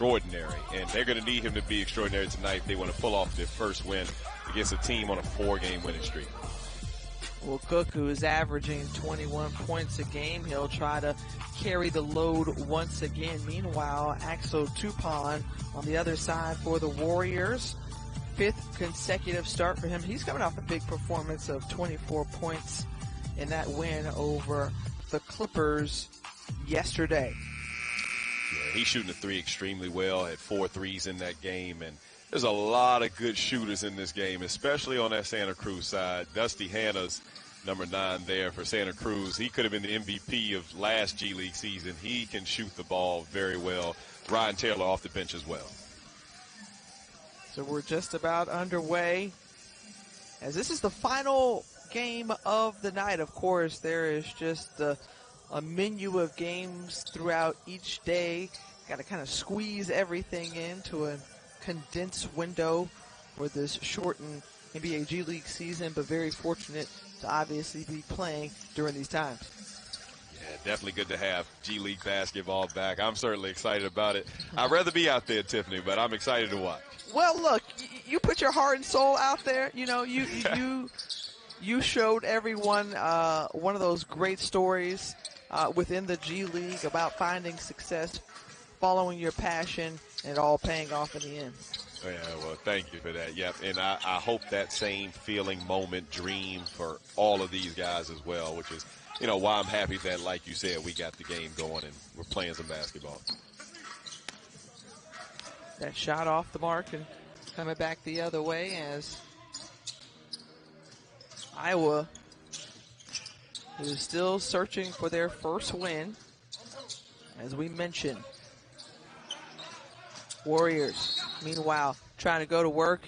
extraordinary, and they're going to need him to be extraordinary tonight if they want to pull off their first win against a team on a 4-game winning streak. Well, Cook, who is averaging 21 points a game, he'll try to carry the load once again. Meanwhile, Axel Tupon on the other side for the Warriors. 5th consecutive start for him. He's coming off a big performance of 24 points in that win over the Clippers yesterday. Yeah, he's shooting the three extremely well, had 4 threes in that game, and there's a lot of good shooters in this game, especially on that Santa Cruz side. Dusty Hanna's number 9 there for Santa Cruz. He could have been the MVP of last G League season. He can shoot the ball very well. Ryan Taylor off the bench as well. So we're just about underway, as this is the final game of the night. Of course, there is just a menu of games throughout each day. Got to kind of squeeze everything into a condensed window for this shortened NBA G League season, but very fortunate to obviously be playing during these times. Yeah, definitely good to have G League basketball back. I'm certainly excited about it. I'd rather be out there, Tiffany, but I'm excited to watch. Well, look, you put your heart and soul out there. You know, you showed everyone one of those great stories within the G League about finding success, following your passion, and all paying off in the end. Oh, yeah, well, thank you for that. Yep, and I hope that same feeling, moment, dream for all of these guys as well, which is, you know, why I'm happy that, like you said, we got the game going and we're playing some basketball. That shot off the mark and coming back the other way as Iowa is still searching for their first win. As we mentioned, Warriors, meanwhile, trying to go to work,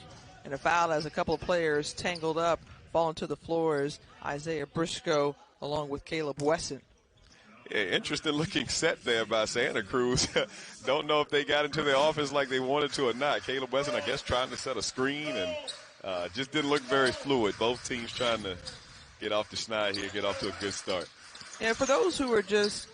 and a foul as a couple of players tangled up, falling to the floor is Isaiah Briscoe along with Caleb Wesson. Yeah, interesting looking set there by Santa Cruz. Don't know if they got into the offense like they wanted to or not. Caleb Wesson, I guess, trying to set a screen and just didn't look very fluid. Both teams trying to get off the schneid here, get off to a good start. And for those who are just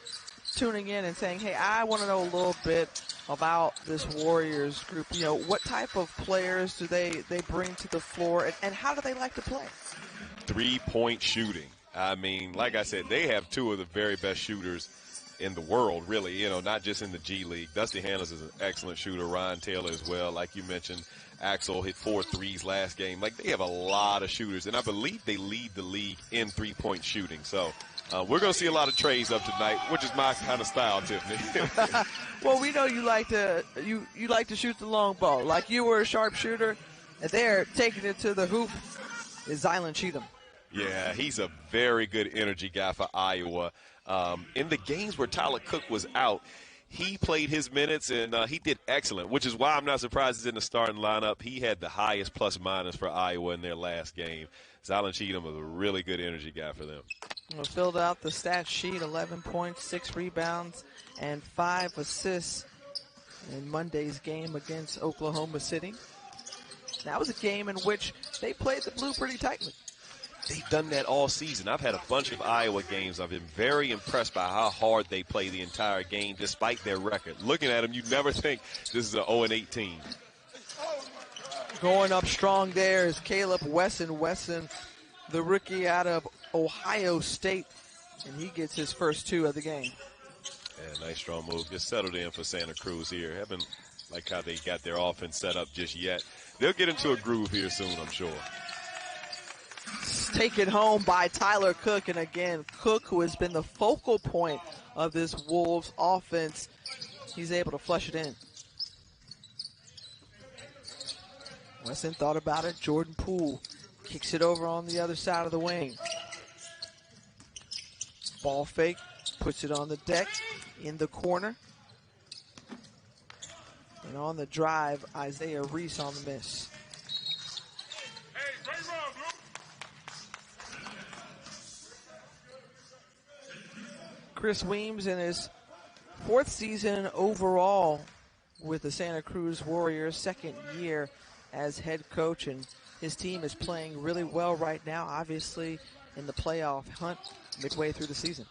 tuning in and saying, hey, I want to know a little bit about this Warriors group, you know, what type of players do they bring to the floor, and how do they like to play? 3-point shooting. I mean, like I said, they have 2 of the very best shooters in the world, really, you know, not just in the G League. Dusty Hanna's is an excellent shooter. Ryan Taylor as well. Like you mentioned, Axel hit 4 threes last game. Like, they have a lot of shooters, and I believe they lead the league in 3-point shooting. So we're going to see a lot of trays up tonight, which is my kind of style, Tiffany. Well, we know you like to shoot the long ball. Like you were a sharp shooter, and they're taking it to the hoop is Zylan Cheatham. Yeah, he's a very good energy guy for Iowa. In the games where Tyler Cook was out, he played his minutes, and he did excellent, which is why I'm not surprised he's in the starting lineup. He had the highest plus-minus for Iowa in their last game. Zylan Cheatham was a really good energy guy for them. Well, filled out the stat sheet, 11 points, 6 rebounds, and 5 assists in Monday's game against Oklahoma City. That was a game in which they played the blue pretty tightly. They've done that all season. I've had a bunch of Iowa games. I've been very impressed by how hard they play the entire game despite their record. Looking at them, you'd never think this is an 0-8 team. Going up strong there is Caleb Wesson. Wesson, the rookie out of Ohio State, and he gets his first 2 of the game. Yeah, nice strong move. Just settled in for Santa Cruz here. Haven't like how they got their offense set up just yet. They'll get into a groove here soon, I'm sure. Taken home by Tyler Cook, and again, Cook, who has been the focal point of this Wolves offense, he's able to flush it in. Wesson thought about it. Jordan Poole kicks it over on the other side of the wing. Ball fake, puts it on the deck, in the corner. And on the drive, Isaiah Reese on the miss. Chris Weems in his 4th season overall with the Santa Cruz Warriors, 2nd year as head coach, and his team is playing really well right now, obviously in the playoff hunt midway through the season.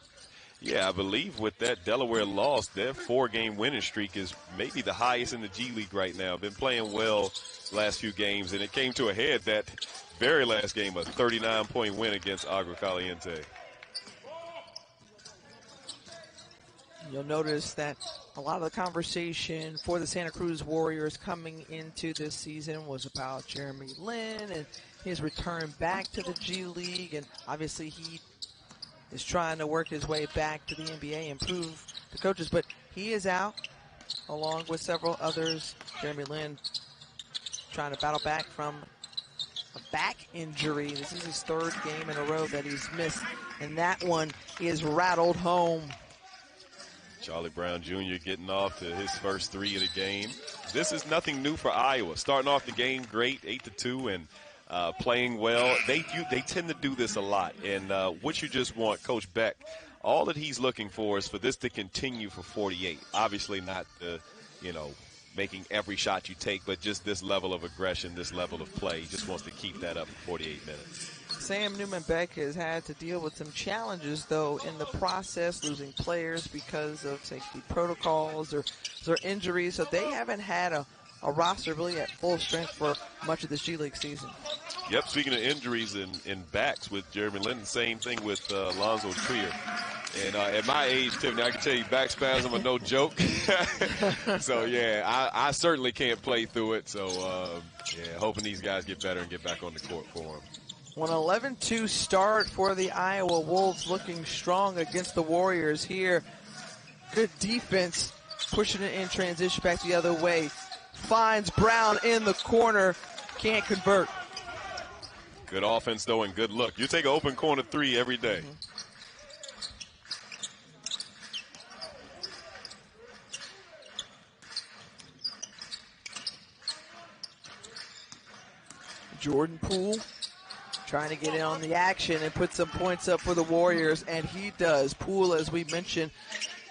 Yeah, I believe with that Delaware loss, their 4-game winning streak is maybe the highest in the G League right now. Been playing well last few games, and it came to a head that very last game, a 39-point win against Agua Caliente. You'll notice that a lot of the conversation for the Santa Cruz Warriors coming into this season was about Jeremy Lin and his return back to the G League, and obviously he is trying to work his way back to the NBA and prove the coaches, but he is out along with several others. Jeremy Lin trying to battle back from a back injury. This is his 3rd game in a row that he's missed, and that one is rattled home. Charlie Brown Jr. getting off to his first 3 of the game. This is nothing new for Iowa. Starting off the game great, 8-2, and playing well. They tend to do this a lot. And what you just want, Coach Beck, all that he's looking for is for this to continue for 48. Obviously not the, making every shot you take, but just this level of aggression, this level of play. He just wants to keep that up for 48 minutes. Sam Newman-Beck has had to deal with some challenges, though, in the process, losing players because of safety protocols or injuries. So they haven't had a roster really at full strength for much of this G League season. Yep, speaking of injuries and backs with Jeremy Lin, same thing with Alonzo Trier. And at my age, Tiffany, I can tell you back spasm are no joke. So, yeah, I certainly can't play through it. So, hoping these guys get better and get back on the court for them. An 11-2 start for the Iowa Wolves, looking strong against the Warriors here. Good defense, pushing it in transition back the other way. Finds Brown in the corner, can't convert. Good offense, though, and good look. You take an open corner 3 every day. Jordan Poole trying to get in on the action and put some points up for the Warriors, and he does. Poole, as we mentioned,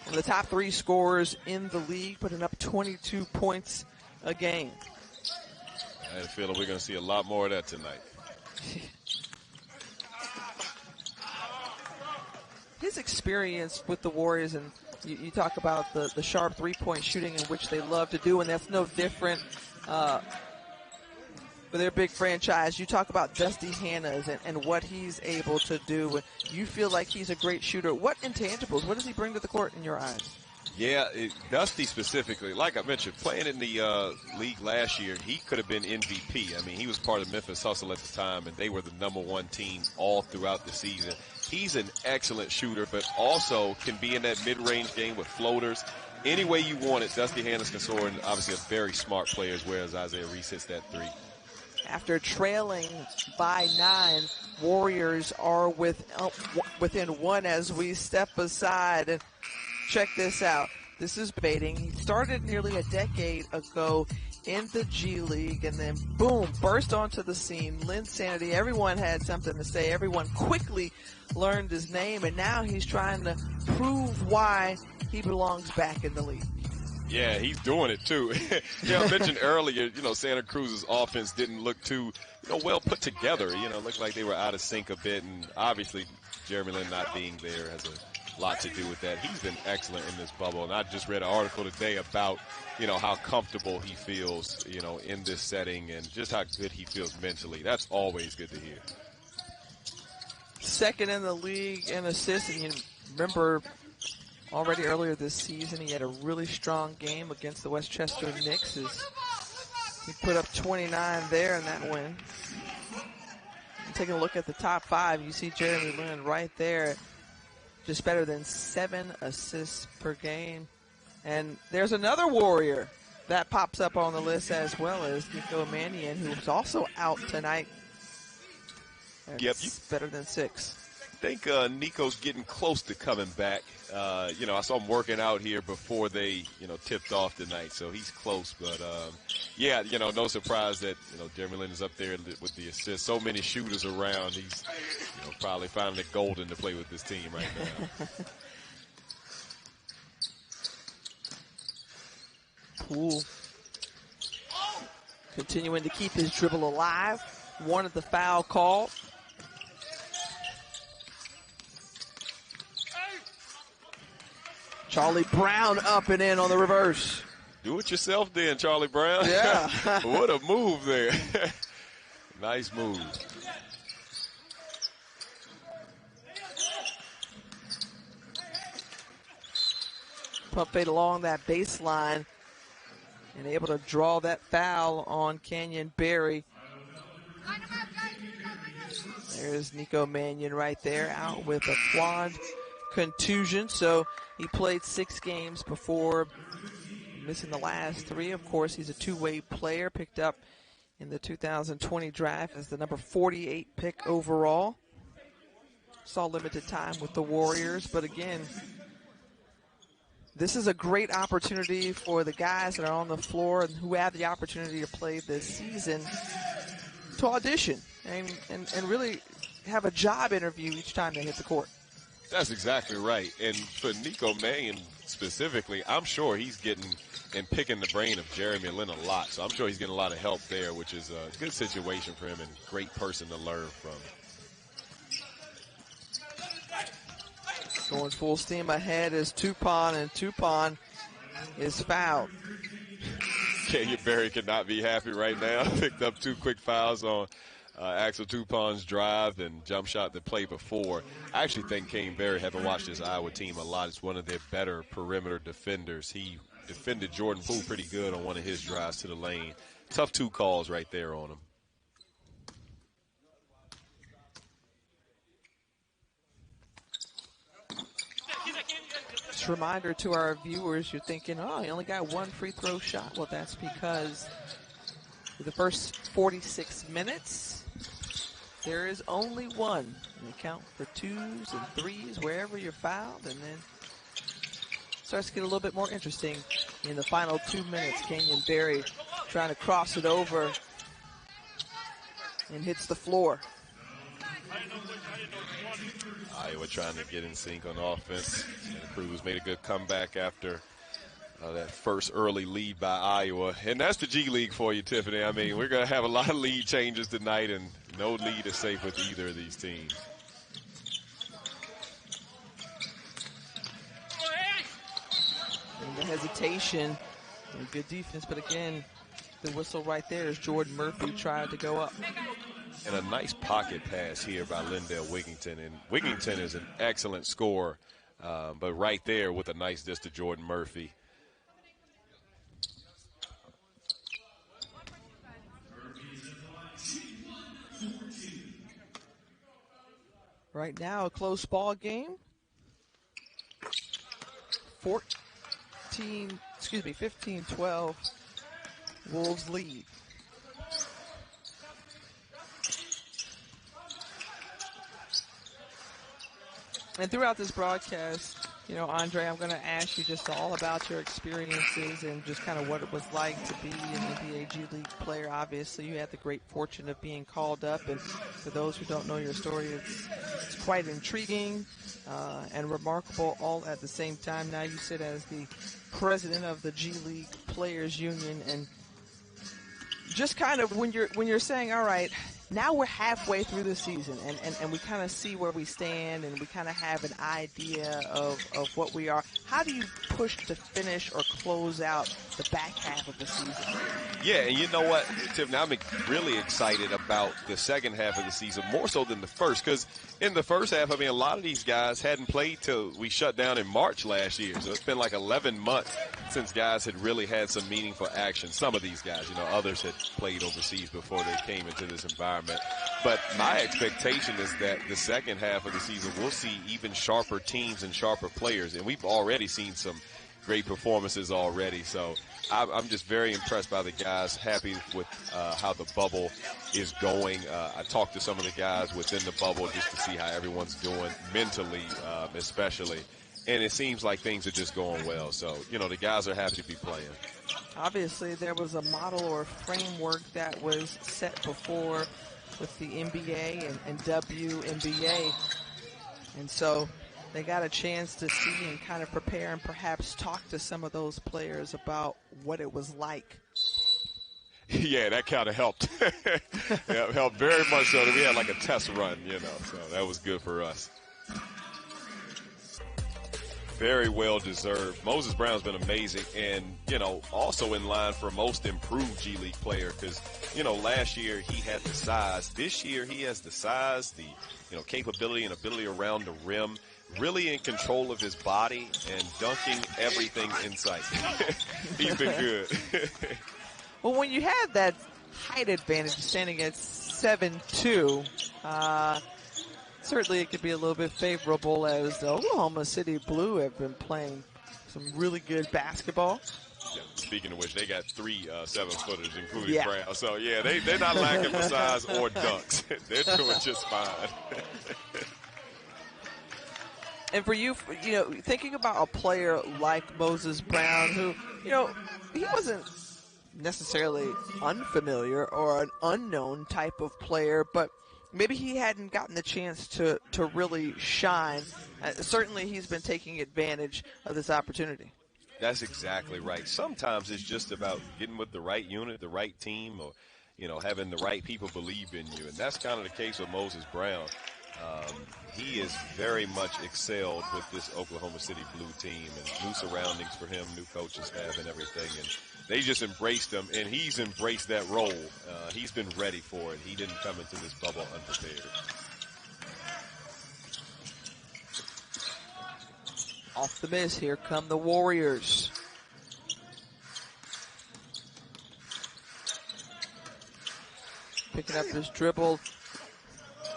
one of the top 3 scorers in the league, putting up 22 points a game. I had a feeling we're going to see a lot more of that tonight. His experience with the Warriors, and you talk about the sharp 3-point shooting in which they love to do, and that's no different for their big franchise. You talk about Dusty Hannas and what he's able to do. And you feel like he's a great shooter. What intangibles, what does he bring to the court in your eyes? Yeah, Dusty specifically, like I mentioned, playing in the league last year, he could have been MVP. I mean, he was part of Memphis Hustle at the time, and they were the #1 team all throughout the season. He's an excellent shooter, but also can be in that mid-range game with floaters. Any way you want it, Dusty Hannas can score, and obviously a very smart player as well, as Isaiah Reese hits that 3. After trailing by 9, Warriors are within 1 as we step aside. And check this out. This is baiting. He started nearly a decade ago in the G League, and then boom, burst onto the scene. Lin Sanity, everyone had something to say. Everyone quickly learned his name, and now he's trying to prove why he belongs back in the league. Yeah, he's doing it too. I mentioned earlier, Santa Cruz's offense didn't look too, well put together. Looked like they were out of sync a bit, and obviously Jeremy Lin not being there has a lot to do with that. He's been excellent in this bubble, and I just read an article today about, how comfortable he feels, in this setting and just how good he feels mentally. That's always good to hear. Second in the league in assists, and you remember already earlier this season he had a really strong game against the Westchester Knicks. He put up 29 there in that win. And taking a look at the top 5, you see Jeremy Lin right there, just better than 7 assists per game. And there's another Warrior that pops up on the list as well as Nico Mannion, who's also out tonight. That's better than 6. I think Nico's getting close to coming back. I saw him working out here before they, tipped off tonight, so he's close. But, no surprise that, Jeremy Lin is up there with the assist. So many shooters around. He's, probably finding it golden to play with this team right now. Poole continuing to keep his dribble alive. Wanted the foul call. Charlie Brown up and in on the reverse. Do it yourself then, Charlie Brown. Yeah. What a move there. Nice move. Pump fade along that baseline and able to draw that foul on Canyon Berry. There's Nico Mannion right there, out with a quad contusion. So he played 6 games before missing the last 3. Of course, he's a two-way player, picked up in the 2020 draft as the number 48 pick overall. Saw limited time with the Warriors, but again, this is a great opportunity for the guys that are on the floor and who have the opportunity to play this season to audition and really have a job interview each time they hit the court. That's exactly right. And for Nico Mannion specifically, I'm sure he's getting and picking the brain of Jeremy Lin a lot. So I'm sure he's getting a lot of help there, which is a good situation for him and great person to learn from. Going full steam ahead is Tupon, and Tupon is fouled. Canyon Berry could not be happy right now. Picked up 2 quick fouls on Axel Tupon's drive and jump shot that played before. I actually think Canyon Berry, having watched this Iowa team a lot, is one of their better perimeter defenders. He defended Jordan Poole pretty good on one of his drives to the lane. Tough 2 calls right there on him. Just a reminder to our viewers, you're thinking, oh, he only got 1 free throw shot. Well, that's because for the first 46 minutes, there is only 1. You count for 2s and 3s wherever you're fouled, and then starts to get a little bit more interesting in the final 2 minutes. Canyon Berry trying to cross it over and hits the floor. Iowa trying to get in sync on offense. Santa Cruz made a good comeback after that first early lead by Iowa. And that's the G League for you, Tiffany. I mean, we're going to have a lot of lead changes tonight, and no lead is safe with either of these teams. And the hesitation and good defense, but again, the whistle right there as Jordan Murphy tried to go up. And a nice pocket pass here by Lindell Wigington. And Wigington is an excellent scorer, but right there with a nice dish to Jordan Murphy. Right now, a close ball game. 15-12. Wolves lead. And throughout this broadcast, you know, Andre, I'm going to ask you just all about your experiences and just kind of what it was like to be an NBA G League player. Obviously, you had the great fortune of being called up, and for those who don't know your story, it's quite intriguing and remarkable all at the same time. Now you sit as the president of the G League Players Union, and just kind of when you're saying, all right, now we're halfway through the season, and we kind of see where we stand, and we kind of have an idea of what we are. How do you push to finish or close out the back half of the season? Yeah, and you know what, Tiffany, I'm really excited about the second half of the season, more so than the first, because in the first half, I mean, a lot of these guys hadn't played till we shut down in March last year, so it's been like 11 months since guys had really had some meaningful action. Some of these guys, you know, others had played overseas before they came into this environment. But my expectation is that the second half of the season, we'll see even sharper teams and sharper players, and we've already seen some great performances already. So I'm just very impressed by the guys, happy with how the bubble is going. I talked to some of the guys within the bubble just to see how everyone's doing mentally, especially. And it seems like things are just going well. So, you know, the guys are happy to be playing. Obviously, there was a model or framework that was set before with the NBA and WNBA. And so they got a chance to see and kind of prepare and perhaps talk to some of those players about what it was like. Yeah, that kind of helped. Yeah, helped very much so that we had like a test run, you know, so that was good for us. Very well deserved. Moses Brown's been amazing, and also in line for most improved G League player because last year he had the size. This year he has the size, the capability and ability around the rim. Really in control of his body and dunking everything in sight. He's been good. Well, when you have that height advantage standing at 7'2", certainly it could be a little bit favorable as the Oklahoma City Blue have been playing some really good basketball. Yeah, speaking of which, they got 3 7-footers, including Brown. So, they're not lacking for size or dunks. They're doing just fine. And for you, thinking about a player like Moses Brown, who, he wasn't necessarily unfamiliar or an unknown type of player, but maybe he hadn't gotten the chance to really shine. Certainly he's been taking advantage of this opportunity. That's exactly right. Sometimes it's just about getting with the right unit, the right team, or, having the right people believe in you. And that's kind of the case with Moses Brown. He is very much excelled with this Oklahoma City Blue team and new surroundings for him, new coaching staff and everything. And they just embraced him, and he's embraced that role. He's been ready for it. He didn't come into this bubble unprepared. Off the miss, here come the Warriors. Picking up his dribble.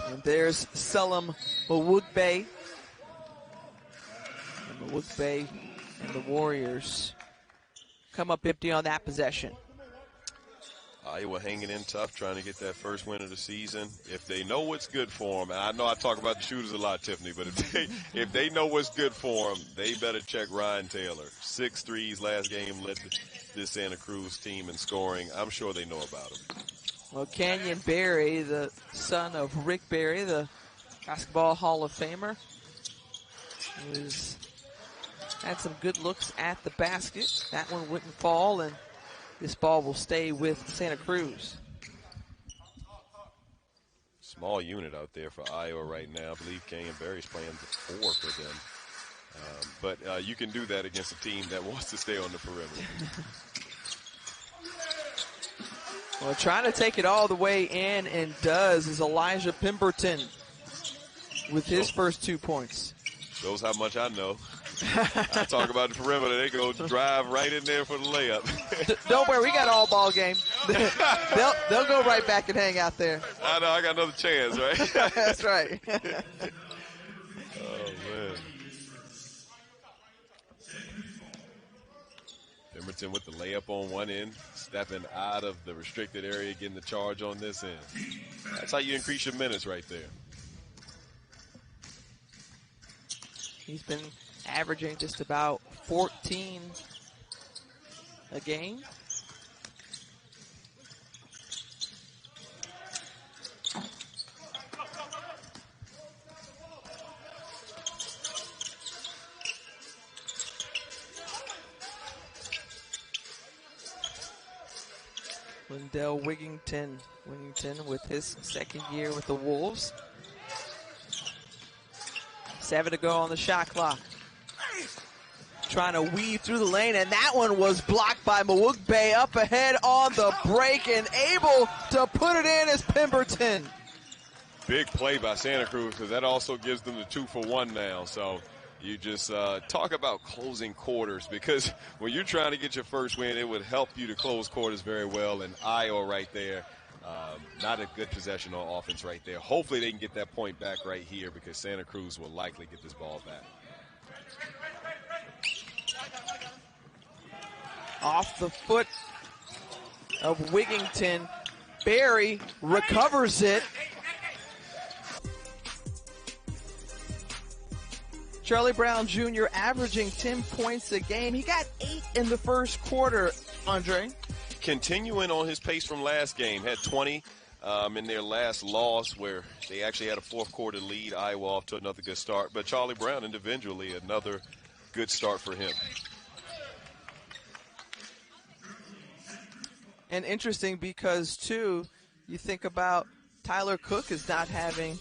And there's Selim Mawugbe. And Mawugbe and the Warriors come up empty on that possession. Iowa hanging in tough, trying to get that first win of the season. If they know what's good for them, and I know I talk about the shooters a lot, Tiffany, but if they know what's good for them, they better check Ryan Taylor. 6 threes last game, led this Santa Cruz team in scoring. I'm sure they know about him. Well, Canyon Berry, the son of Rick Berry, the Basketball Hall of Famer, had some good looks at the basket. That one wouldn't fall, and this ball will stay with Santa Cruz. Small unit out there for Iowa right now. I believe Canyon Berry's playing the 4 for them. But you can do that against a team that wants to stay on the perimeter. Well, trying to take it all the way in and does is Elijah Pemberton with his first 2 points. Shows how much I know. I talk about the perimeter. They go drive right in there for the layup. Don't worry, we got all ball game. They'll go right back and hang out there. I know, I got another chance, right? That's right. Oh, man. Pemberton with the layup on one end, stepping out of the restricted area, getting the charge on this end. That's how you increase your minutes right there. He's been averaging just about 14 a game. Lindell Wigington with his second year with the Wolves. 7 to go on the shot clock. Trying to weave through the lane, and that one was blocked by Mawugbe. Up ahead on the break and able to put it in is Pemberton. Big play by Santa Cruz because that also gives them the 2-for-1 now. So you just talk about closing quarters because when you're trying to get your first win, it would help you to close quarters very well. And Iowa right there, not a good possession on offense right there. Hopefully they can get that point back right here because Santa Cruz will likely get this ball back. Off the foot of Wigington. Berry recovers it. Charlie Brown Jr. averaging 10 points a game. He got 8 in the first quarter, Andre. Continuing on his pace from last game, had 20 in their last loss where they actually had a fourth quarter lead. Iowa off to another good start. But Charlie Brown individually, another good start for him. And interesting because, too, you think about Tyler Cook is not having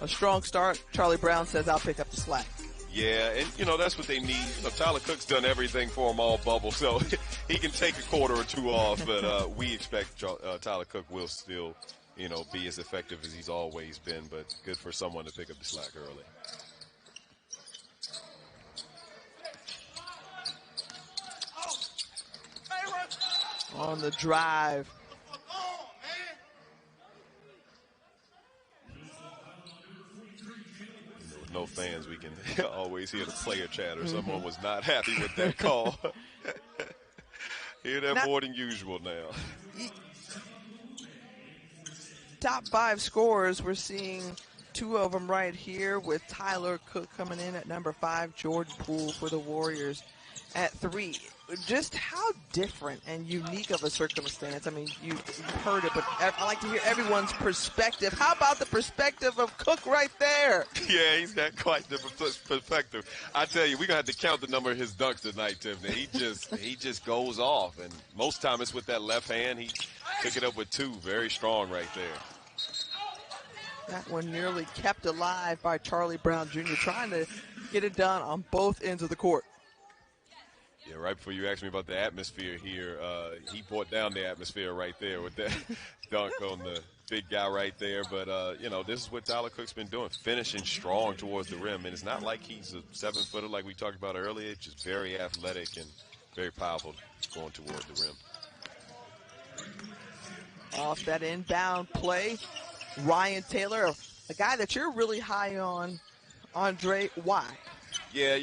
a strong start. Charlie Brown says, I'll pick up the slack. Yeah, and, that's what they need. Tyler Cook's done everything for them all bubble, so he can take a quarter or two off, but we expect Tyler Cook will still, be as effective as he's always been, but good for someone to pick up the slack early. On the drive. With no fans, we can always hear the player chatter. Someone was not happy with that call. Hear that more than usual now. Top 5 scorers, we're seeing 2 of them right here with Tyler Cook coming in at number 5, Jordan Poole for the Warriors at 3. Just how different and unique of a circumstance. I mean, you've heard it, but I like to hear everyone's perspective. How about the perspective of Cook right there? Yeah, he's got quite different perspective. I tell you, we're going to have to count the number of his dunks tonight, Tiffany. He just goes off, and most time it's with that left hand. He took it up with 2. Very strong right there. That one nearly kept alive by Charlie Brown Jr., trying to get it done on both ends of the court. Yeah, right before you asked me about the atmosphere here, he brought down the atmosphere right there with that dunk on the big guy right there. But, this is what Tyler Cook's been doing, finishing strong towards the rim. And it's not like he's a 7-footer like we talked about earlier. It's just very athletic and very powerful going towards the rim. Off that inbound play, Ryan Taylor, a guy that you're really high on. Andre, why? Yeah,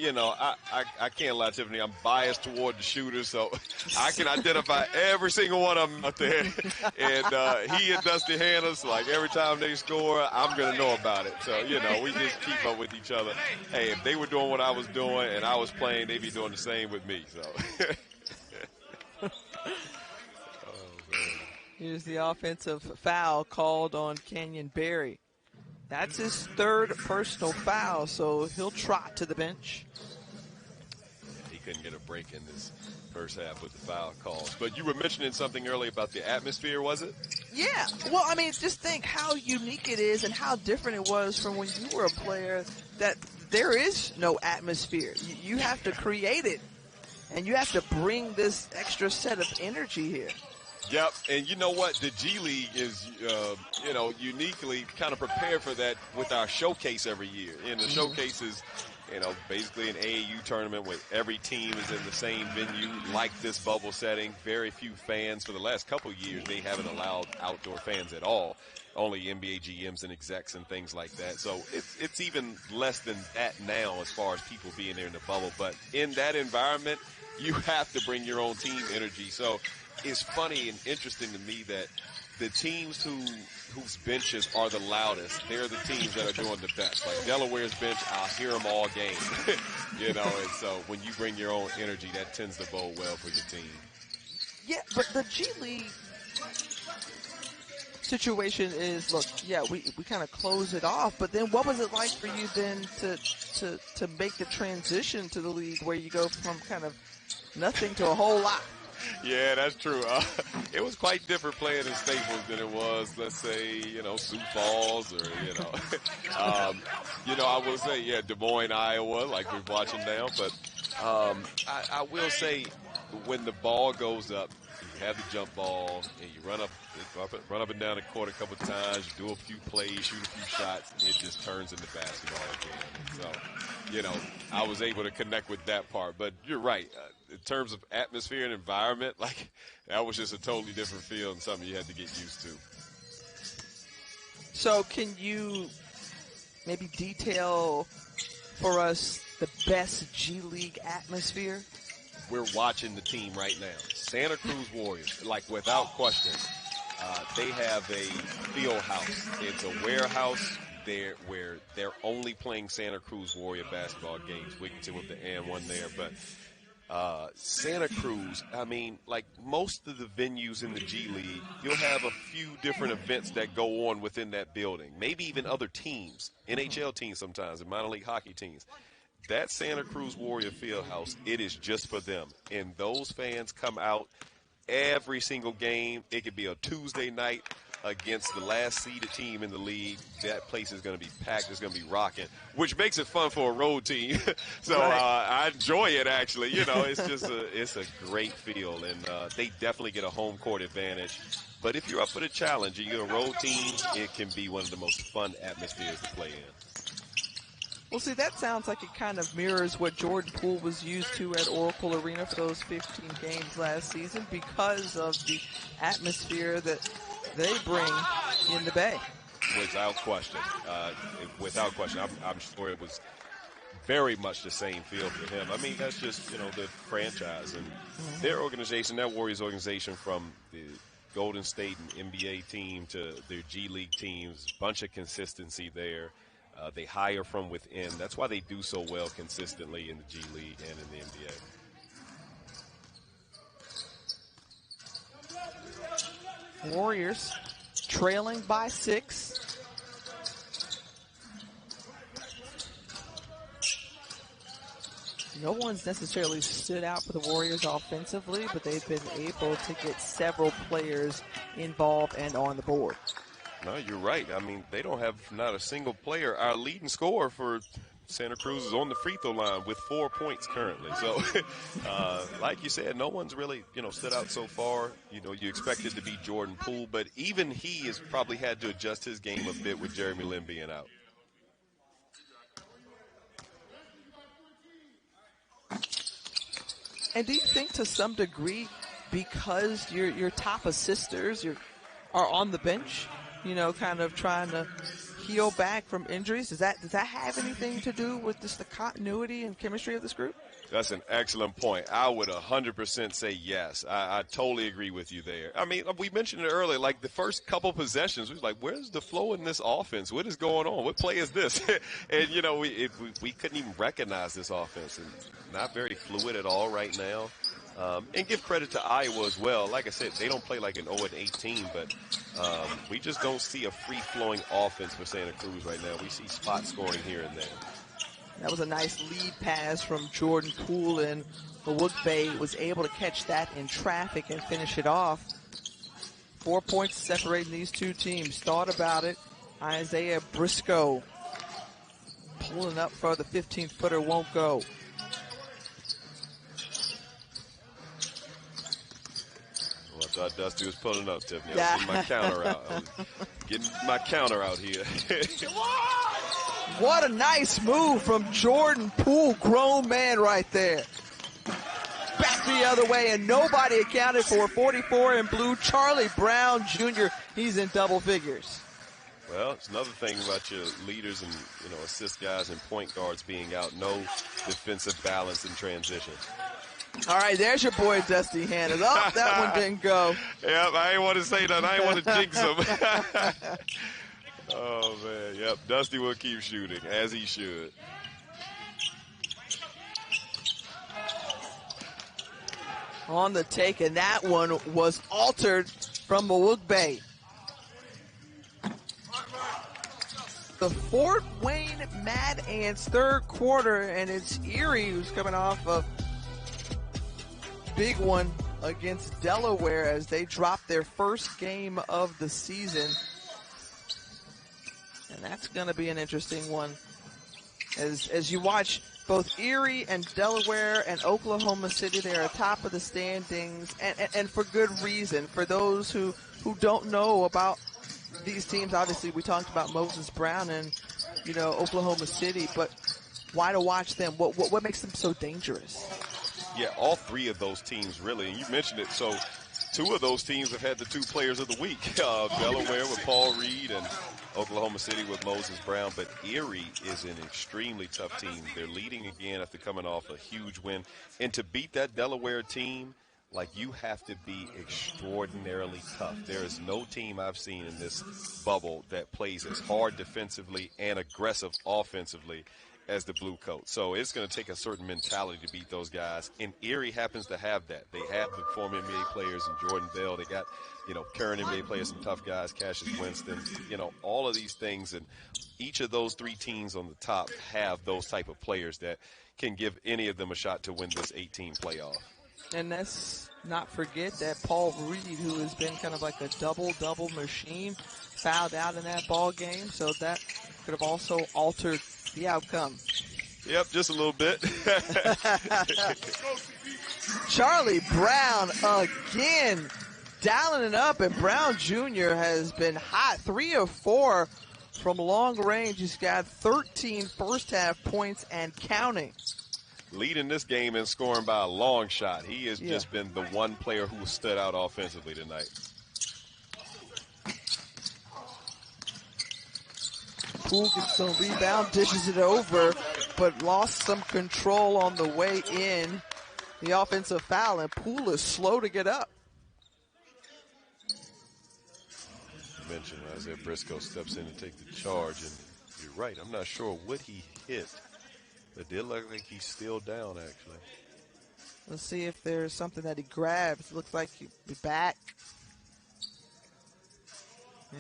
I can't lie, Tiffany. I'm biased toward the shooters, so I can identify every single one of them out there. And he and Dusty Hannahs, like every time they score, I'm going to know about it. So, we just keep up with each other. Hey, if they were doing what I was doing and I was playing, they'd be doing the same with me. So. Here's the offensive foul called on Kenyon Berry. That's his 3rd personal foul, so he'll trot to the bench. He couldn't get a break in this first half with the foul calls. But you were mentioning something earlier about the atmosphere, was it? Yeah. Well, I mean, just think how unique it is and how different it was from when you were a player, that there is no atmosphere. You have to create it, and you have to bring this extra set of energy here. Yep, and you know what? The G League is, uniquely kind of prepared for that with our showcase every year. And the showcase is, basically an AAU tournament where every team is in the same venue like this bubble setting. Very few fans. For the last couple of years, they haven't allowed outdoor fans at all. Only NBA GMs and execs and things like that. So it's even less than that now as far as people being there in the bubble. But in that environment, you have to bring your own team energy. So it's funny and interesting to me that the teams whose benches are the loudest, they're the teams that are doing the best. Like Delaware's bench, I'll hear them all game. And so when you bring your own energy, that tends to bode well for your team. Yeah, but the G League situation is, look, yeah, we kind of close it off, but then what was it like for you then to make the transition to the league where you go from kind of nothing to a whole lot? Yeah, that's true. It was quite different playing in Staples than it was, let's say, Sioux Falls or, I will say, yeah, Des Moines, Iowa, like we're watching now. But I will say when the ball goes up, you have the jump ball and you run up and down the court a couple of times, you do a few plays, shoot a few shots, it just turns into basketball again. So, I was able to connect with that part. But you're right. In terms of atmosphere and environment, like that was just a totally different feel and something you had to get used to. So can you maybe detail for us the best G League atmosphere? We're watching the team right now. Santa Cruz Warriors, like without question, they have a field house. It's a warehouse there where they're only playing Santa Cruz Warrior basketball games. Wigington with the and one there, but Santa Cruz, I mean, like most of the venues in the G League, you'll have a few different events that go on within that building. Maybe even other teams, NHL teams sometimes, and minor league hockey teams. That Santa Cruz Warrior Fieldhouse, it is just for them. And those fans come out every single game. It could be a Tuesday night against the last seeded team in the league. That place is going to be packed. It's going to be rocking, which makes it fun for a road team. So I enjoy it, actually. You know, it's just it's a great feel, and they definitely get a home court advantage. But if you're up for the challenge and you're a road team, it can be one of the most fun atmospheres to play in. Well, see, that sounds like it kind of mirrors what Jordan Poole was used to at Oracle Arena for those 15 games last season because of the atmosphere that they bring in the Bay. Without question. I'm sure it was very much the same feel for him. I mean, that's just, you know, the franchise and their organization, that Warriors organization, from the Golden State and NBA team to their G League teams, bunch of consistency there. They hire from within. That's why they do so well consistently in the G League and in the NBA. Warriors trailing by 6. No one's necessarily stood out for the Warriors offensively, but they've been able to get several players involved and on the board. No, you're right. I mean, they don't have not a single player. Our leading scorer for Santa Cruz is on the free throw line with 4 points currently. So, like you said, no one's really, you know, stood out so far. You know, you expect it to be Jordan Poole, but even he has probably had to adjust his game a bit with Jeremy Lin being out. And do you think to some degree, because your top assisters are on the bench, you know, kind of trying to heal back from injuries, does that have anything to do with just the continuity and chemistry of this group? That's an excellent point. I would 100% say yes. I totally agree with you there. I mean, we mentioned it earlier, like the first couple possessions, we was like, where's the flow in this offense? What is going on? What play is this? And, you know, we couldn't even recognize this offense, and not very fluid at all right now. And give credit to Iowa as well. Like I said, they don't play like an 0-18, but we just don't see a free-flowing offense for Santa Cruz right now. We see spot scoring here and there. That was a nice lead pass from Jordan Poole, and Mawugbe was able to catch that in traffic and finish it off. 4 points separating these two teams. Thought about it. Isaiah Briscoe pulling up for the 15-footer, won't go. Well, I thought Dusty was pulling up, Tiffany. I was getting my counter out. I was getting my counter out here. What a nice move from Jordan Poole, grown man right there. Back the other way, and nobody accounted for 44 in blue. Charlie Brown Jr., he's in double figures. Well, it's another thing about your leaders and, you know, assist guys and point guards being out. No defensive balance in transition. All right, there's your boy Dusty Hannah. Oh, that one didn't go. Yep, I ain't want to say that. I ain't want to jinx him. Oh, man. Yep, Dusty will keep shooting, as he should. On the take, and that one was altered from Mawugbe. The Fort Wayne Mad Ants third quarter, and it's Erie who's coming off a big one against Delaware as they drop their first game of the season. And that's going to be an interesting one as you watch both Erie and Delaware and Oklahoma City. They're atop of the standings, and for good reason. For those who don't know about these teams, obviously we talked about Moses Brown and, you know, Oklahoma City, but why to watch them? What makes them so dangerous? Yeah, all three of those teams, really. And you mentioned it. So two of those teams have had the two players of the week. Delaware with Paul Reed and Oklahoma City with Moses Brown. But Erie is an extremely tough team. They're leading again after coming off a huge win. And to beat that Delaware team, like, you have to be extraordinarily tough. There is no team I've seen in this bubble that plays as hard defensively and aggressive offensively as the Blue Coats. So it's going to take a certain mentality to beat those guys. And Erie happens to have that. They have the former NBA players in Jordan Bell. They got, you know, current NBA players, some tough guys, Cassius Winston, you know, all of these things. And each of those three teams on the top have those type of players that can give any of them a shot to win this 18 playoff. And that's not forget that Paul Reed, who has been kind of like a double-double machine, fouled out in that ball game, so that could have also altered the outcome. Yep, just a little bit. Charlie Brown again dialing it up, and Brown Jr. has been hot, 3 of 4 from long range. He's got 13 first-half points and counting. Leading this game and scoring by a long shot. He has just been the one player who stood out offensively tonight. Poole gets some rebound, dishes it over, but lost some control on the way in. The offensive foul, and Poole is slow to get up. You mentioned Isaiah Briscoe steps in to take the charge, and you're right. I'm not sure what he hit. It did look like he's still down, actually. Let's see if there's something that he grabs. Looks like he'll be back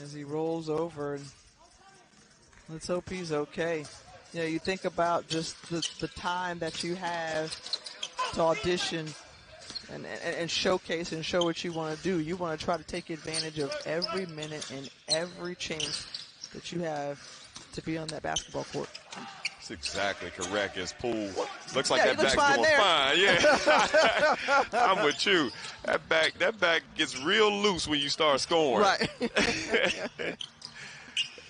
as he rolls over. And let's hope he's okay. You know, you think about just the time that you have to audition and showcase and show what you want to do. You want to try to take advantage of every minute and every chance that you have to be on that basketball court. That's exactly correct. As Poole looks like that back's doing there. fine. Yeah, I'm with you. That back gets real loose when you start scoring. Right.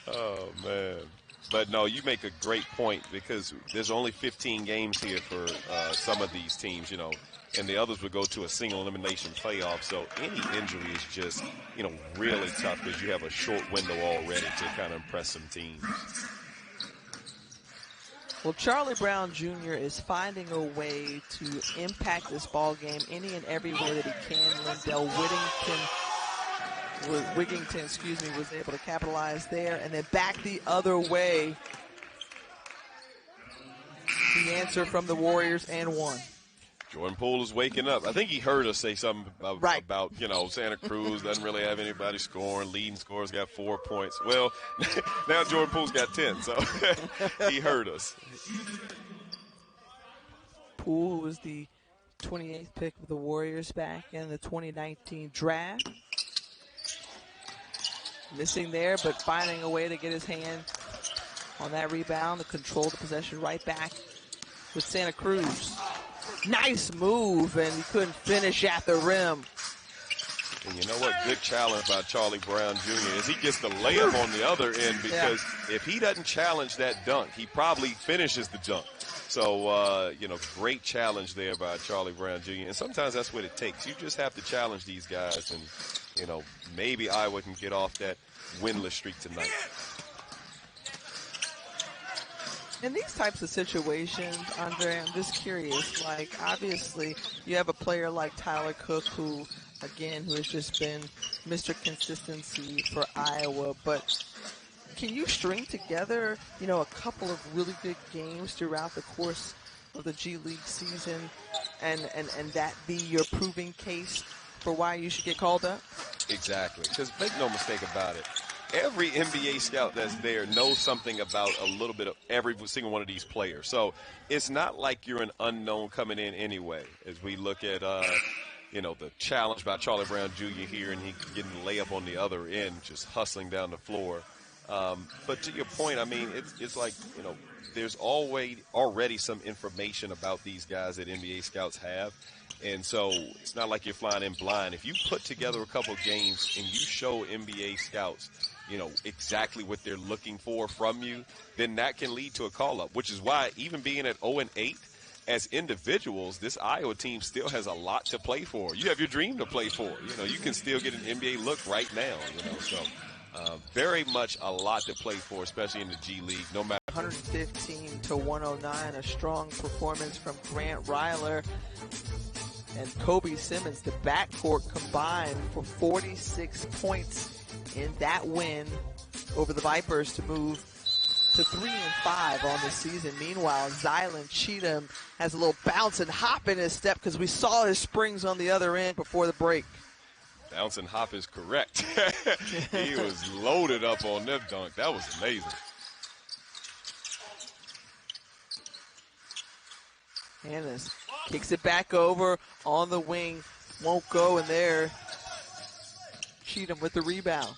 Oh man. But no, you make a great point because there's only 15 games here for some of these teams, you know, and the others would go to a single elimination playoff. So any injury is just, you know, really tough because you have a short window already to kind of impress some teams. Well, Charlie Brown Jr. is finding a way to impact this ball game any and every way that he can. Lindell Wigington, was able to capitalize there, and then back the other way. The answer from the Warriors and one. Jordan Poole is waking up. I think he heard us say something about you know, Santa Cruz doesn't really have anybody scoring. Leading scorers got 4 points. Well, now Jordan Poole's got 10, so he heard us. Poole was the 28th pick of the Warriors back in the 2019 draft. Missing there, but finding a way to get his hand on that rebound to control the possession right back with Santa Cruz. Nice move, and he couldn't finish at the rim. And you know what? Good challenge by Charlie Brown Jr. is he gets the layup on the other end because if he doesn't challenge that dunk, he probably finishes the dunk. So, you know, great challenge there by Charlie Brown Jr. And sometimes that's what it takes. You just have to challenge these guys, and, you know, maybe Iowa can get off that winless streak tonight. In these types of situations, Andre, I'm just curious. Like, obviously, you have a player like Tyler Cook who has just been Mr. Consistency for Iowa. But can you string together, you know, a couple of really good games throughout the course of the G League season and that be your proving case for why you should get called up? Exactly. Because make no mistake about it. Every NBA scout that's there knows something about a little bit of every single one of these players. So it's not like you're an unknown coming in anyway. As we look at, you know, the challenge by Charlie Brown Jr. here, and he getting the layup on the other end, just hustling down the floor. But to your point, I mean, it's like, you know, there's already some information about these guys that NBA scouts have. And so it's not like you're flying in blind. If you put together a couple games and you show NBA scouts, you know, exactly what they're looking for from you, then that can lead to a call-up, which is why even being at 0-8, as individuals, this Iowa team still has a lot to play for. You have your dream to play for. You know, you can still get an NBA look right now, you know. So very much a lot to play for, especially in the G League, no matter. 115 to 109, a strong performance from Grant Ryler and Kobe Simmons. The backcourt combined for 46 points in that win over the Vipers to move to 3-5 on the season. Meanwhile, Zylan Cheatham has a little bounce and hop in his step because we saw his springs on the other end before the break. Bounce and hop is correct. He was loaded up on that dunk. That was amazing. Hannes kicks it back over on the wing. won't go in there. Cheatham with the rebound.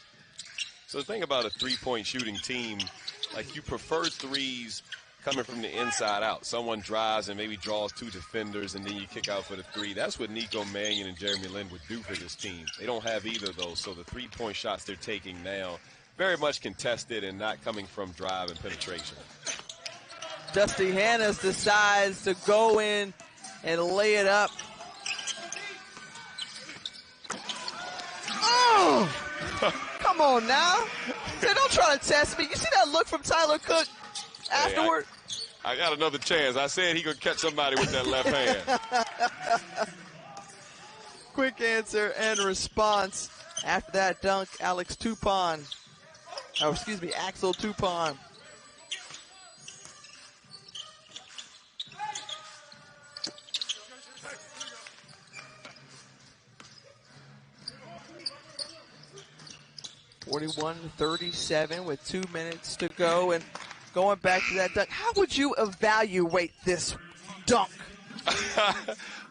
So the thing about a three-point shooting team, like you prefer threes coming from the inside out. Someone drives and maybe draws two defenders, and then you kick out for the three. That's what Nico Mannion and Jeremy Lin would do for this team. They don't have either of those, so the three-point shots they're taking now, very much contested and not coming from drive and penetration. Dusty Hannes decides to go in and lay it up. Oh! Come on now. Say, don't try to test me. You see that look from Tyler Cook afterward? Hey, I got another chance. I said he could catch somebody with that left hand. Quick answer and response. After that dunk, Axel Tupon. (41-37) with 2 minutes to go, and going back to that dunk, how would you evaluate this dunk?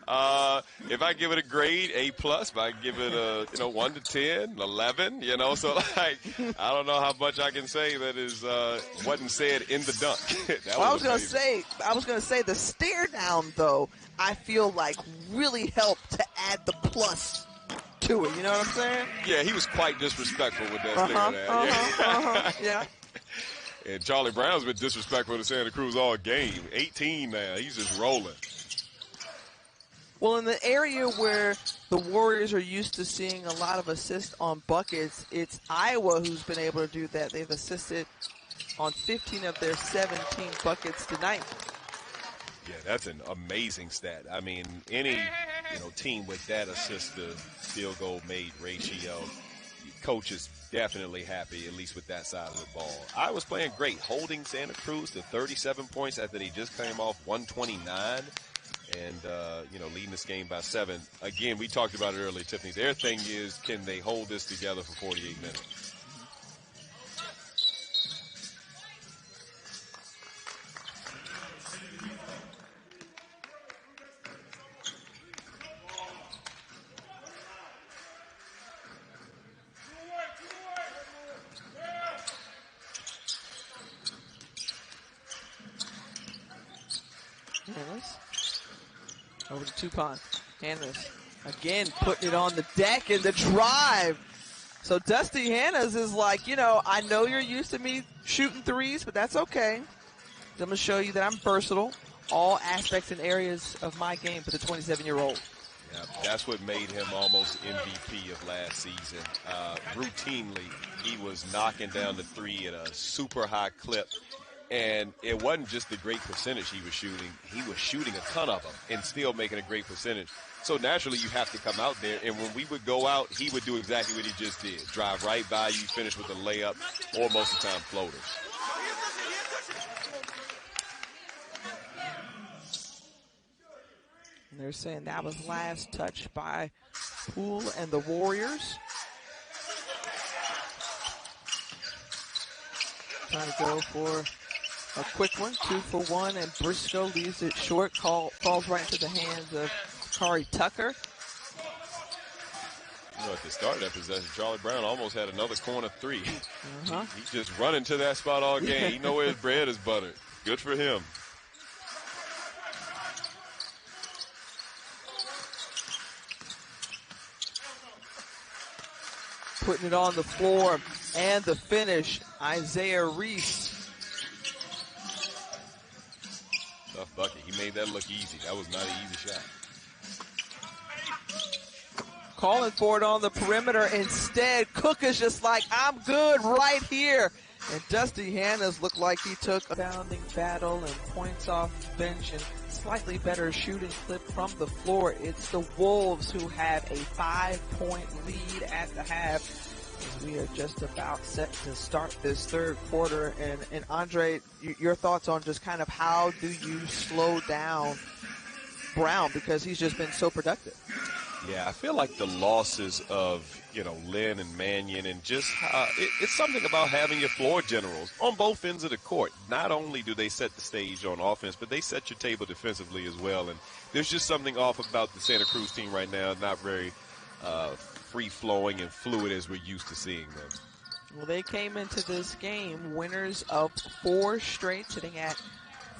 If I give it a grade, A+, if I give it a 1 to 10, 11, so like I don't know how much I can say that is wasn't said in the dunk. I was gonna say the stare down though, I feel like really helped to add the plus to it. You know what I'm saying? Yeah, he was quite disrespectful with that stare down. Yeah. And Charlie Brown's been disrespectful to Santa Cruz all game. 18 now, he's just rolling. Well, in the area where the Warriors are used to seeing a lot of assists on buckets, it's Iowa who's been able to do that. They've assisted on 15 of their 17 buckets tonight. Yeah, that's an amazing stat. I mean, any team with that assist to field goal made ratio, coach is definitely happy, at least with that side of the ball. I was playing great, holding Santa Cruz to 37 points after they just came off 129. And, leading this game by 7. Again, we talked about it earlier, Tiffany. Their thing is, can they hold this together for 48 minutes? Over to Tupon. Hannes again putting it on the deck in the drive. So Dusty Hannes is like, I know you're used to me shooting threes, but that's okay. I'm going to show you that I'm versatile. All aspects and areas of my game for the 27-year-old. Yeah, that's what made him almost MVP of last season. Routinely, he was knocking down the three at a super high clip. And it wasn't just the great percentage he was shooting a ton of them and still making a great percentage. So naturally you have to come out there, and when we would go out, he would do exactly what he just did. Drive right by you, finish with a layup, or most of the time floaters. And they're saying that was last touch by Poole and the Warriors. Trying to go for a quick one, 2 for 1, and Briscoe leaves it short. Falls right into the hands of Kari Tucker. At the start of that possession, Charlie Brown almost had another corner three. He's just running to that spot all game. He knows where his bread is buttered. Good for him. Putting it on the floor, and the finish, Isaiah Reese. Tough bucket. He made that look easy. That was not an easy shot. Calling for it on the perimeter. Instead, Cook is just like, I'm good right here. And Dusty Hannes looked like he took a bounding battle and points off bench and slightly better shooting clip from the floor. It's the Wolves who have a 5-point lead at the half. We are just about set to start this third quarter. And Andre, your thoughts on just kind of how do you slow down Brown, because he's just been so productive? Yeah, I feel like the losses of, Lynn and Mannion and just it's something about having your floor generals on both ends of the court. Not only do they set the stage on offense, but they set your table defensively as well. And there's just something off about the Santa Cruz team right now, not very free-flowing and fluid as we're used to seeing them. Well, they came into this game winners of 4 straight, sitting at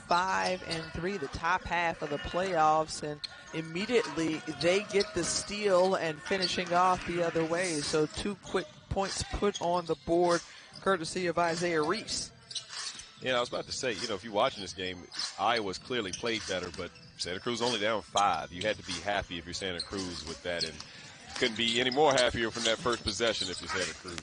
5-3, the top half of the playoffs, and immediately they get the steal and finishing off the other way. So 2 quick points put on the board, courtesy of Isaiah Reese. Yeah, I was about to say, if you're watching this game, Iowa's clearly played better, but Santa Cruz only down 5. You had to be happy if you're Santa Cruz with that, and couldn't be any more happier from that first possession if you're Santa Cruz.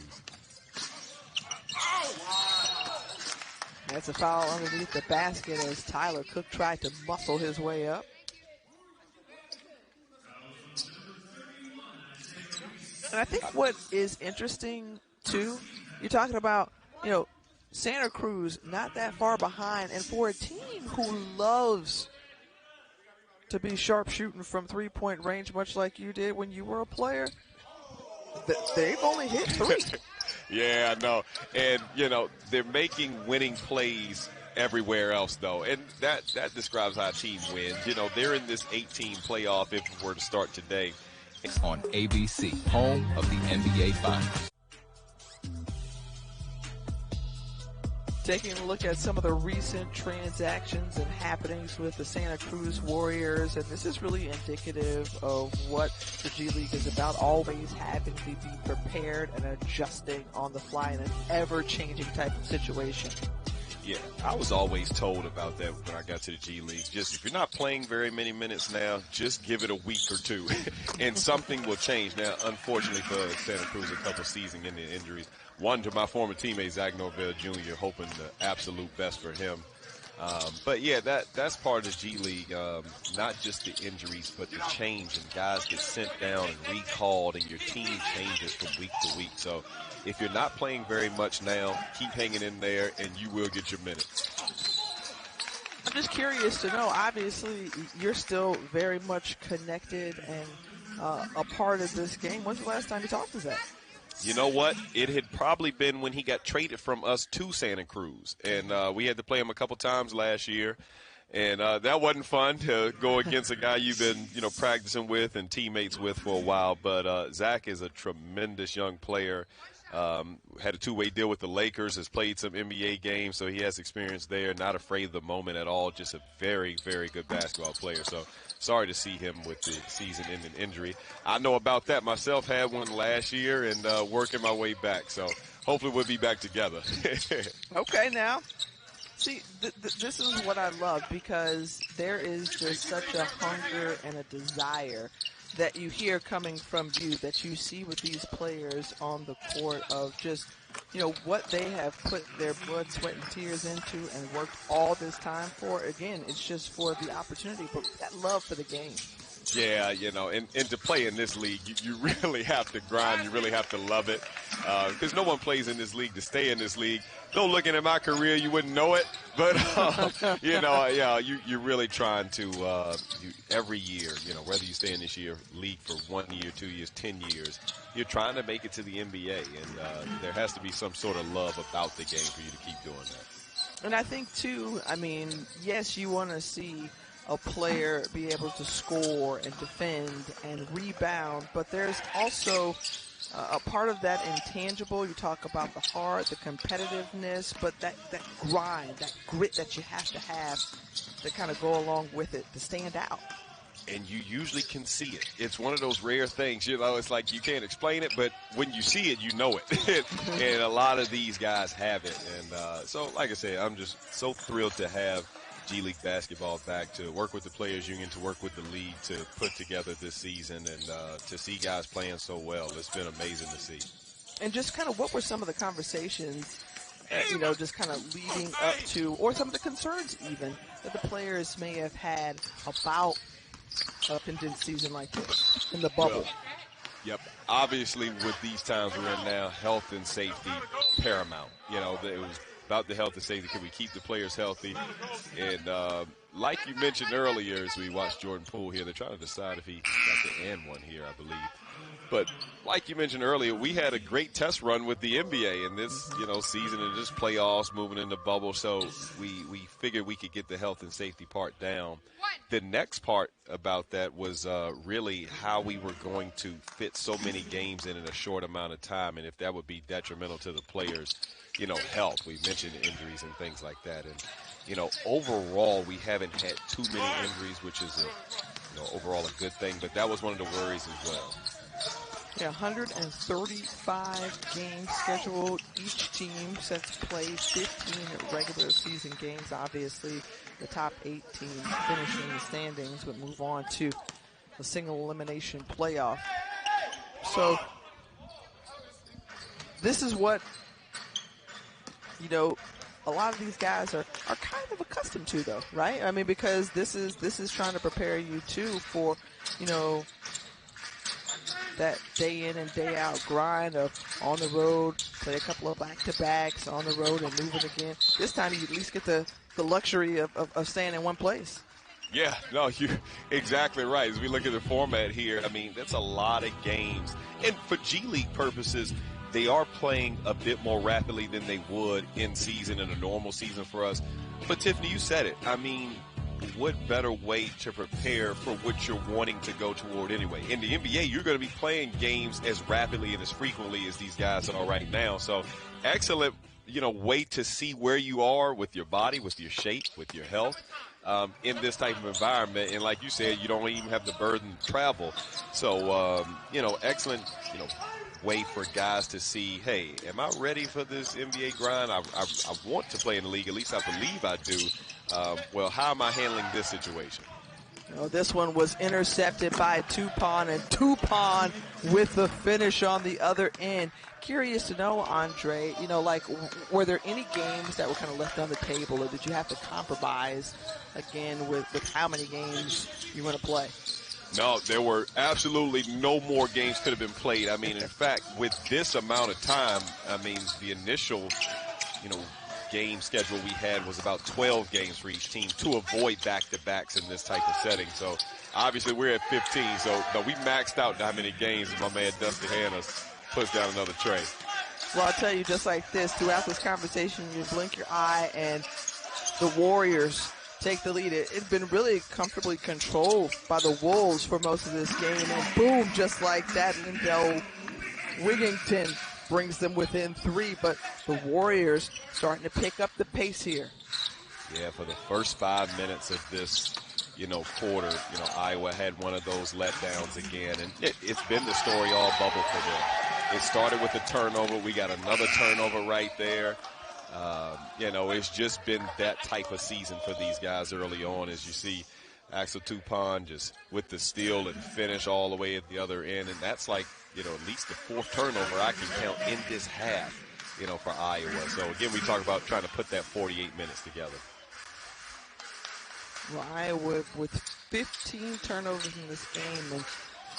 That's a foul underneath the basket as Tyler Cook tried to muscle his way up. And I think what is interesting, too, you're talking about, Santa Cruz not that far behind. And for a team who loves to be sharp shooting from three-point range, much like you did when you were a player, they've only hit 3. Yeah, I know. And, they're making winning plays everywhere else, though. And that describes how a team wins. They're in this 18 playoff if it were to start today. On ABC, home of the NBA Finals. Taking a look at some of the recent transactions and happenings with the Santa Cruz Warriors, and this is really indicative of what the G League is about, always having to be prepared and adjusting on the fly in an ever-changing type of situation. Yeah, I was always told about that when I got to the G League. Just if you're not playing very many minutes now, just give it a week or 2, and something will change. Now, unfortunately for Santa Cruz, a couple season-ending injuries. One to my former teammate, Zach Norvell Jr., hoping the absolute best for him. But, yeah, that's part of the G League, not just the injuries, but the change, and guys get sent down and recalled, and your team changes from week to week. So if you're not playing very much now, keep hanging in there, and you will get your minutes. I'm just curious to know, obviously, you're still very much connected and a part of this game. When's the last time you talked to Zach? You know what? It had probably been when he got traded from us to Santa Cruz. And we had to play him a couple times last year. And that wasn't fun to go against a guy you've been, practicing with and teammates with for a while. But Zach is a tremendous young player. Had a 2-way deal with the Lakers, has played some NBA games, so he has experience there. Not afraid of the moment at all. Just a very, very good basketball player. So sorry to see him with the season-ending injury. I know about that myself. Had one last year and working my way back. So hopefully we'll be back together. Okay, now. See, this is what I love, because there is just such a hunger and a desire that you hear coming from you, that you see with these players on the court, of just, what they have put their blood, sweat, and tears into and worked all this time for. Again, it's just for the opportunity, but that love for the game. Yeah, and to play in this league, you really have to grind. You really have to love it, because no one plays in this league to stay in this league. Though looking at my career, you wouldn't know it. But, you're really trying to, every year, whether you stay in this league for 1 year, 2 years, 10 years, you're trying to make it to the NBA. And there has to be some sort of love about the game for you to keep doing that. And I think, too, yes, you want to see a player be able to score and defend and rebound, but there's also a part of that intangible. You talk about the heart, the competitiveness, but that grind, that grit that you have to kind of go along with it to stand out. And you usually can see it. It's one of those rare things, it's like you can't explain it, but when you see it, you know it. And a lot of these guys have it. And so, like I said, I'm just so thrilled to have G League basketball back, to work with the Players Union, to work with the league to put together this season, and to see guys playing so well. It's been amazing to see. And just kind of what were some of the conversations, just kind of leading up to, or some of the concerns even, that the players may have had about a condensed season like this in the bubble? Yep. Obviously, with these times we're in now, health and safety paramount. It was about the health and safety. Can we keep the players healthy? And like you mentioned earlier, as we watched Jordan Poole here, they're trying to decide if he got the end one here, I believe. But like you mentioned earlier, we had a great test run with the NBA in this, season and just playoffs, moving in the bubble. So we figured we could get the health and safety part down. The next part about that was really how we were going to fit so many games in a short amount of time, and if that would be detrimental to the players' health. We mentioned injuries and things like that. And, overall, we haven't had too many injuries, which is, overall a good thing. But that was one of the worries as well. Yeah, 135 games scheduled. Each team set to play 15 regular season games. Obviously, the top 8 teams finishing the standings would move on to the single elimination playoff. So this is what, a lot of these guys are kind of accustomed to, though, right? I mean, because this is trying to prepare you, too, for, that day in and day out grind of on the road, play a couple of back-to-backs, on the road and moving again. This time you at least get the luxury of staying in one place. Yeah, no, you're exactly right. As we look at the format here, I mean, that's a lot of games. And for G League purposes, they are playing a bit more rapidly than they would in season, in a normal season for us. But, Tiffany, you said it. I mean, what better way to prepare for what you're wanting to go toward anyway? In the NBA, you're going to be playing games as rapidly and as frequently as these guys are right now. So, excellent, way to see where you are with your body, with your shape, with your health. In this type of environment, and like you said, you don't even have the burden to travel. So, excellent, way for guys to see, hey, am I ready for this NBA grind? I want to play in the league, at least I believe I do. Well, how am I handling this situation? This one was intercepted by Tupon, and Tupon with the finish on the other end. Curious to know, Andre, were there any games that were kind of left on the table, or did you have to compromise again with how many games you want to play? No, there were absolutely no more games could have been played. I mean, in fact, with this amount of time, I mean, the initial, game schedule we had was about 12 games for each team to avoid back-to-backs in this type of setting. So, obviously, we're at 15. So, no, we maxed out how many games, and my man Dusty Hannahs puts down another tray. Well, I'll tell you, just like this, throughout this conversation, you blink your eye, and the Warriors take the lead. It's been really comfortably controlled by the Wolves for most of this game. And boom, just like that, Lindell Wigington brings them within 3. But the Warriors starting to pick up the pace here. Yeah, for the first 5 minutes of this, quarter, Iowa had one of those letdowns again. And it's been the story all bubble for them. It started with a turnover. We got another turnover right there. It's just been that type of season for these guys early on, as you see Axel Tupon just with the steal and finish all the way at the other end. And that's like, at least the 4th turnover I can count in this half, for Iowa. So, again, we talk about trying to put that 48 minutes together. Well, Iowa with 15 turnovers in this game, and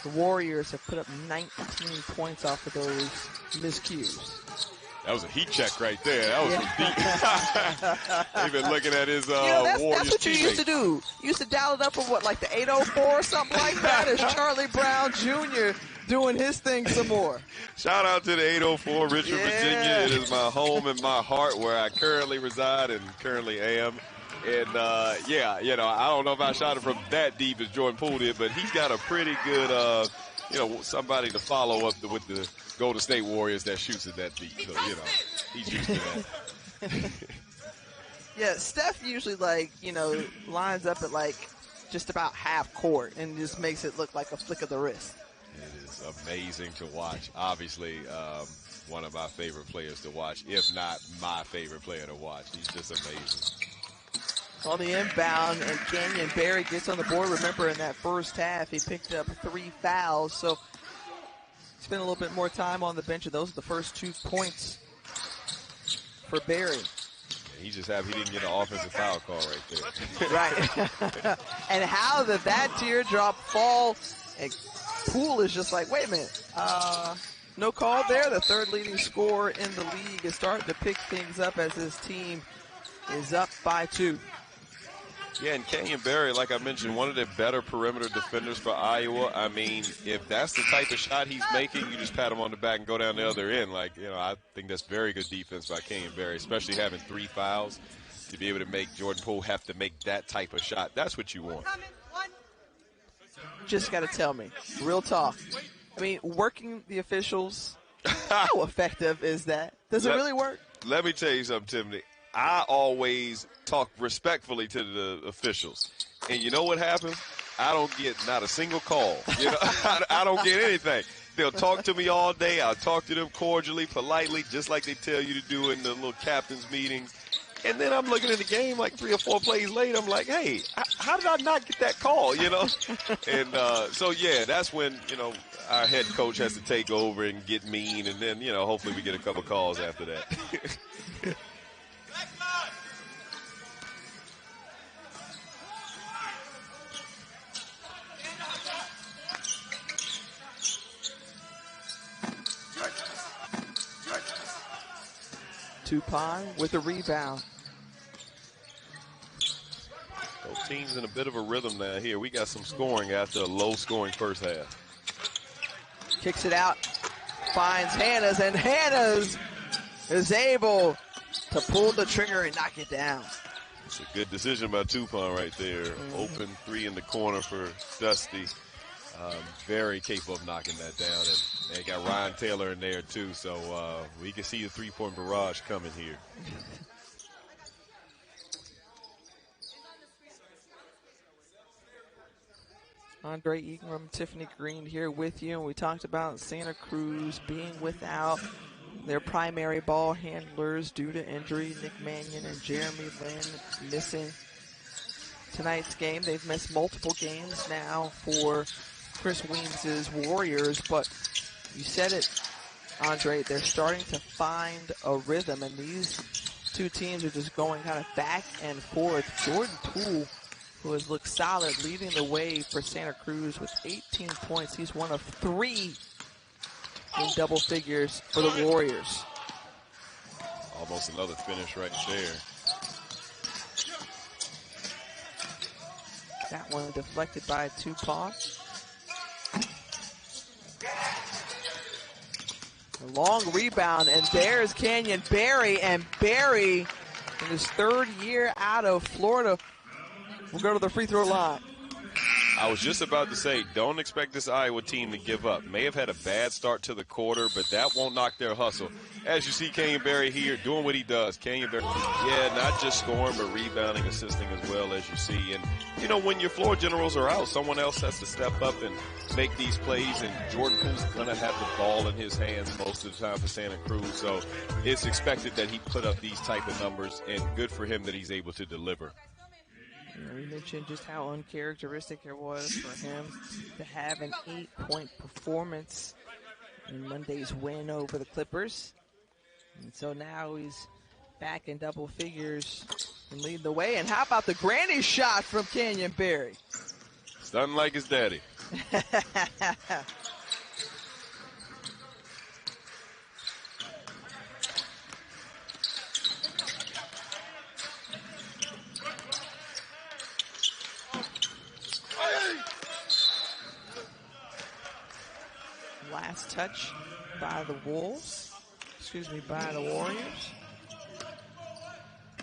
the Warriors have put up 19 points off of those miscues. That was a heat check right there. That was some deep. Even looking at his that's Warriors what you teammate. used to do. You used to dial it up for what, like the 804 or something like that? Is Charlie Brown Jr. doing his thing some more? Shout out to the 804 Richmond, Virginia. It is my home and my heart where I currently reside and currently am. And, I don't know if I shot it from that deep as Jordan Poole did, but he's got a pretty good, somebody to follow up with the Golden State Warriors that shoots it that deep. So, he's used to that. Yeah, Steph usually, lines up at, just about half court and just makes it look like a flick of the wrist. It is amazing to watch. Obviously, one of my favorite players to watch, if not my favorite player to watch. He's just amazing. On the inbound, and Kenyon Berry gets on the board. Remember, in that first half, he picked up 3 fouls. So, spent a little bit more time on the bench, and those are the first 2 points for Berry. He's just happy he didn't get an offensive foul call right there. Right. And how did that teardrop fall? And Poole is just like, wait a minute. no call there. The third leading scorer in the league is starting to pick things up as his team is up by 2. Yeah, and Kenyon Berry, like I mentioned, one of the better perimeter defenders for Iowa. I mean, if that's the type of shot he's making, you just pat him on the back and go down the other end. Like, I think that's very good defense by Kenyon Berry, especially having 3 fouls. To be able to make Jordan Poole have to make that type of shot, that's what you want. Just got to tell me, real talk. I mean, working the officials, how effective is that? Does it really work? Let me tell you something, Timothy. I always talk respectfully to the officials. And you know what happens? I don't get not a single call. I don't get anything. They'll talk to me all day. I'll talk to them cordially, politely, just like they tell you to do in the little captain's meetings. And then I'm looking at the game like 3 or 4 plays later. I'm like, hey, how did I not get that call, And so, yeah, that's when, our head coach has to take over and get mean. And then, hopefully we get a couple calls after that. 2Pon with a rebound. Both teams in a bit of a rhythm now here. We got some scoring after a low-scoring first half. Kicks it out, finds Hannas, and Hannas is able to pull the trigger and knock it down. It's a good decision by 2Pon right there. Open 3 in the corner for Dusty. Very capable of knocking that down. And they got Ryan Taylor in there, too. So we can see the 3-point barrage coming here. Andre Ingram, Tiffany Green here with you. And we talked about Santa Cruz being without their primary ball handlers due to injury. Nick Mannion and Jeremy Lin missing tonight's game. They've missed multiple games now for Chris Weems' Warriors, but you said it, Andre, they're starting to find a rhythm, and these two teams are just going kind of back and forth. Jordan Poole, who has looked solid, leading the way for Santa Cruz with 18 points. He's one of 3 in double figures for the Warriors. Almost another finish right there. That one deflected by 2Pon. A long rebound, and there's Kenyon Berry, and Berry, in his 3rd year out of Florida, will go to the free throw line. I was just about to say, don't expect this Iowa team to give up. May have had a bad start to the quarter, but that won't knock their hustle. As you see Kenyon Berry here doing what he does. Kenyon Berry, not just scoring, but rebounding, assisting as well, as you see. And, when your floor generals are out, someone else has to step up and make these plays, and Jordan Poole's going to have the ball in his hands most of the time for Santa Cruz. So it's expected that he put up these type of numbers, and good for him that he's able to deliver. We mentioned just how uncharacteristic it was for him to have an 8-point performance in Monday's win over the Clippers. And so now he's back in double figures and leading the way. And how about the granny shot from Kenyon Berry? Stunning like his daddy. Last touch by the by the Warriors.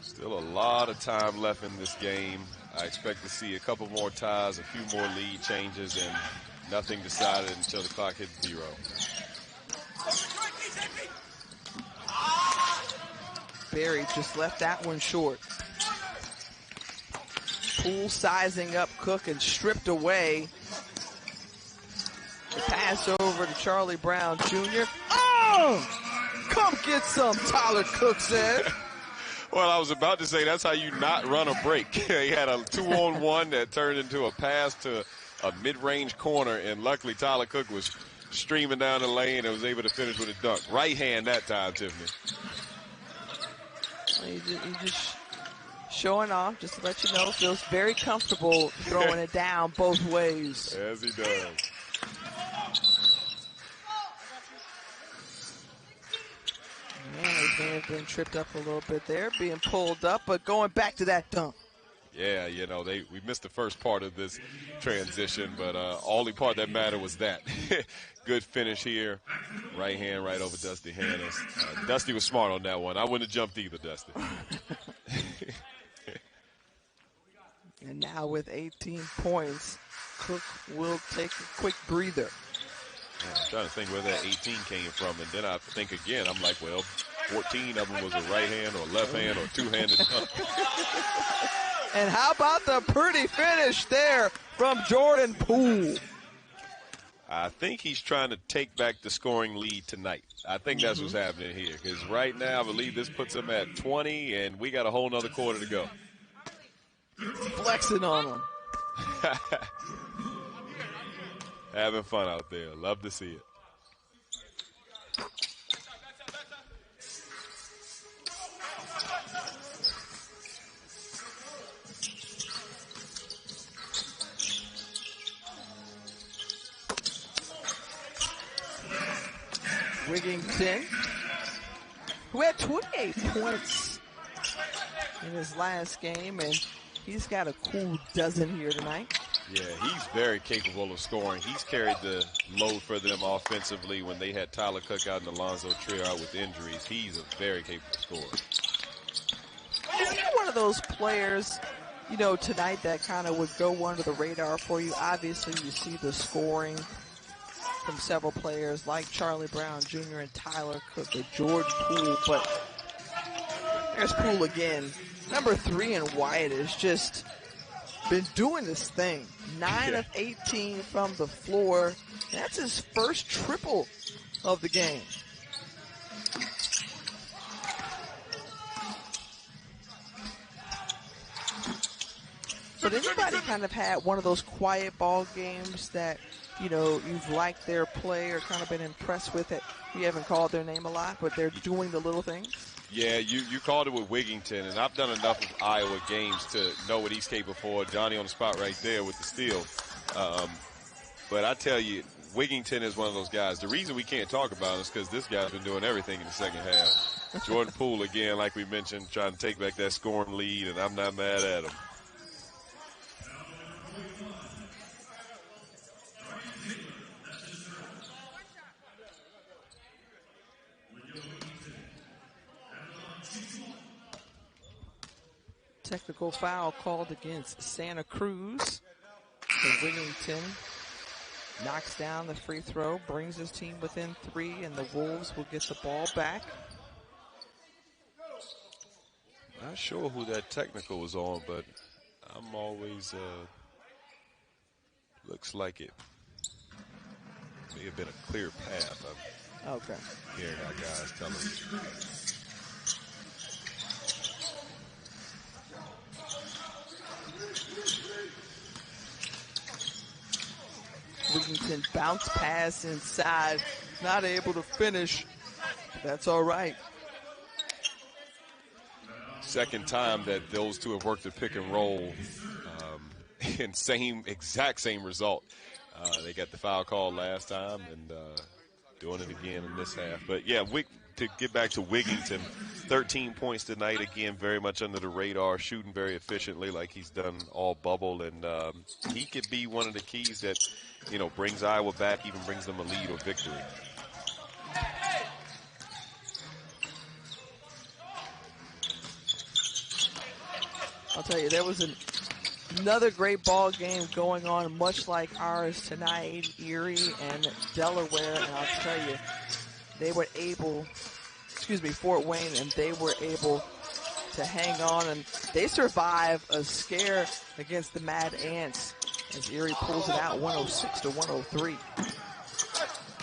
Still a lot of time left in this game. I expect to see a couple more ties, a few more lead changes, and nothing decided until the clock hits 0. Berry just left that one short. Poole sizing up Cook and stripped away. The pass over to Charlie Brown Jr. Oh! Come get some, Tyler Cook said. Well, I was about to say that's how you not run a break. He had a 2-on-1 that turned into a pass to a mid-range corner, and luckily Tyler Cook was streaming down the lane and was able to finish with a dunk. Right hand that time, Tiffany. He just showing off, just to let you know, feels very comfortable throwing it down both ways. As he does. may have been tripped up a little bit there, being pulled up, but going back to that dunk. Yeah, you know, we missed the first part of this transition, but only part that mattered was that. Good finish here. Right hand right over Dusty Hannahs. Dusty was smart on that one. I wouldn't have jumped either, Dusty. And now with 18 points, Cook will take a quick breather. I'm trying to think where that 18 came from, and then I think again, I'm like, well, 14 of them was a right hand or left hand or two-handed dunk. And how about the pretty finish there from Jordan Poole? I think he's trying to take back the scoring lead tonight. I think that's what's happening here, because right now I believe this puts him at 20, and we got a whole nother quarter to go. Flexing on him. Having fun out there. Love to see it. Wigington, who had 28 points in his last game, and he's got a cool dozen here tonight. Yeah, he's very capable of scoring. He's carried the load for them offensively when they had Tyler Cook out and Alonzo Trier out with injuries. He's a very capable scorer. Is he one of those players, you know, tonight that kind of would go under the radar for you? Obviously, you see the scoring from several players like Charlie Brown Jr. and Tyler Cook and Jordan Poole, but there's Poole again. Number 3 in Wyatt has just been doing this thing. 9 of 18 from the floor. That's his first triple of the game. But anybody kind of had one of those quiet ball games that, you know, you've liked their play or kind of been impressed with it? You haven't called their name a lot, but they're doing the little things? Yeah, you called it with Wigington, and I've done enough of Iowa games to know what he's capable for. Johnny on the spot right there with the steal. But I tell you, Wigington is one of those guys. The reason we can't talk about him is because this guy's been doing everything in the second half. Jordan Poole, again, like we mentioned, trying to take back that scoring lead, and I'm not mad at him. Technical foul called against Santa Cruz. So Wigington knocks down the free throw, brings his team within 3, and the Wolves will get the ball back. Not sure who that technical was on, but I'm always, looks like it may have been a clear path. I'm hearing our guys tell me. Wigington bounce pass inside, not able to finish. That's all right. Second time that those two have worked the pick and roll, and exact same result. They got the foul call last time and doing it again in this half. But yeah, to get back to Wigington, 13 points tonight, again, very much under the radar, shooting very efficiently like he's done all bubble, and he could be one of the keys that, you know, brings Iowa back, even brings them a lead or victory. I'll tell you, there was another great ball game going on, much like ours tonight, Erie and Delaware, and I'll tell you, they were able, Fort Wayne, and they were able to hang on, and they survive a scare against the Mad Ants as Erie pulls it out 106-103.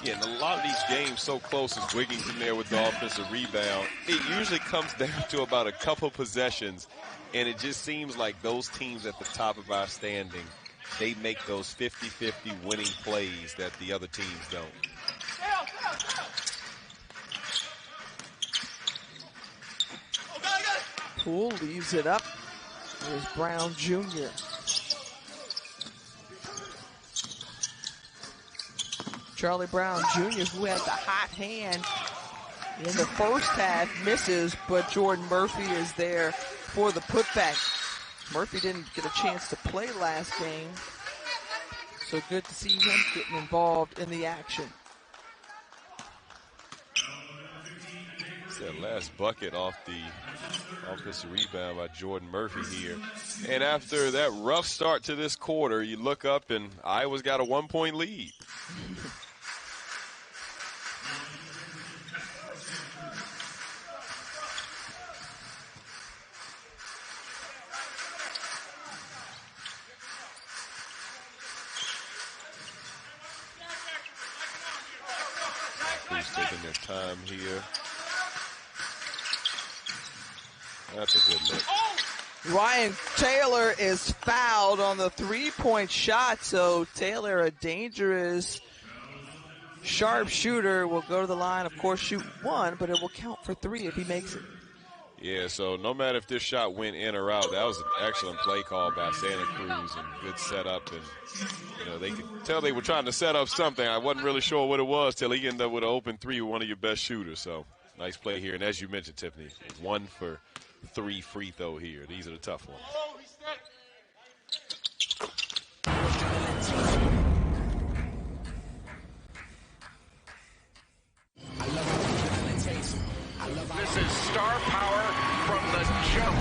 Yeah, and a lot of these games so close as Wigington there with the offensive rebound, it usually comes down to about a couple possessions, and it just seems like those teams at the top of our standing, they make those 50-50 winning plays that the other teams don't. Poole leaves it up. There's Brown Jr. Charlie Brown Jr., who had the hot hand in the first half, misses, but Jordan Murphy is there for the putback. Murphy didn't get a chance to play last game, so good to see him getting involved in the action. It's that last bucket off the offensive rebound by Jordan Murphy here. And after that rough start to this quarter, you look up and Iowa's got a 1-point lead. Who's taking their time here? That's a good look. Ryan Taylor is fouled on the three-point shot, so Taylor, a dangerous sharp shooter, will go to the line, of course, shoot one, but it will count for three if he makes it. Yeah, so no matter if this shot went in or out, that was an excellent play call by Santa Cruz and good setup. And, you know, they could tell they were trying to set up something. I wasn't really sure what it was till he ended up with an open three with one of your best shooters. So nice play here. And as you mentioned, Tiffany, 1 for 3 free throw here. These are the tough ones. This is star power from the jump.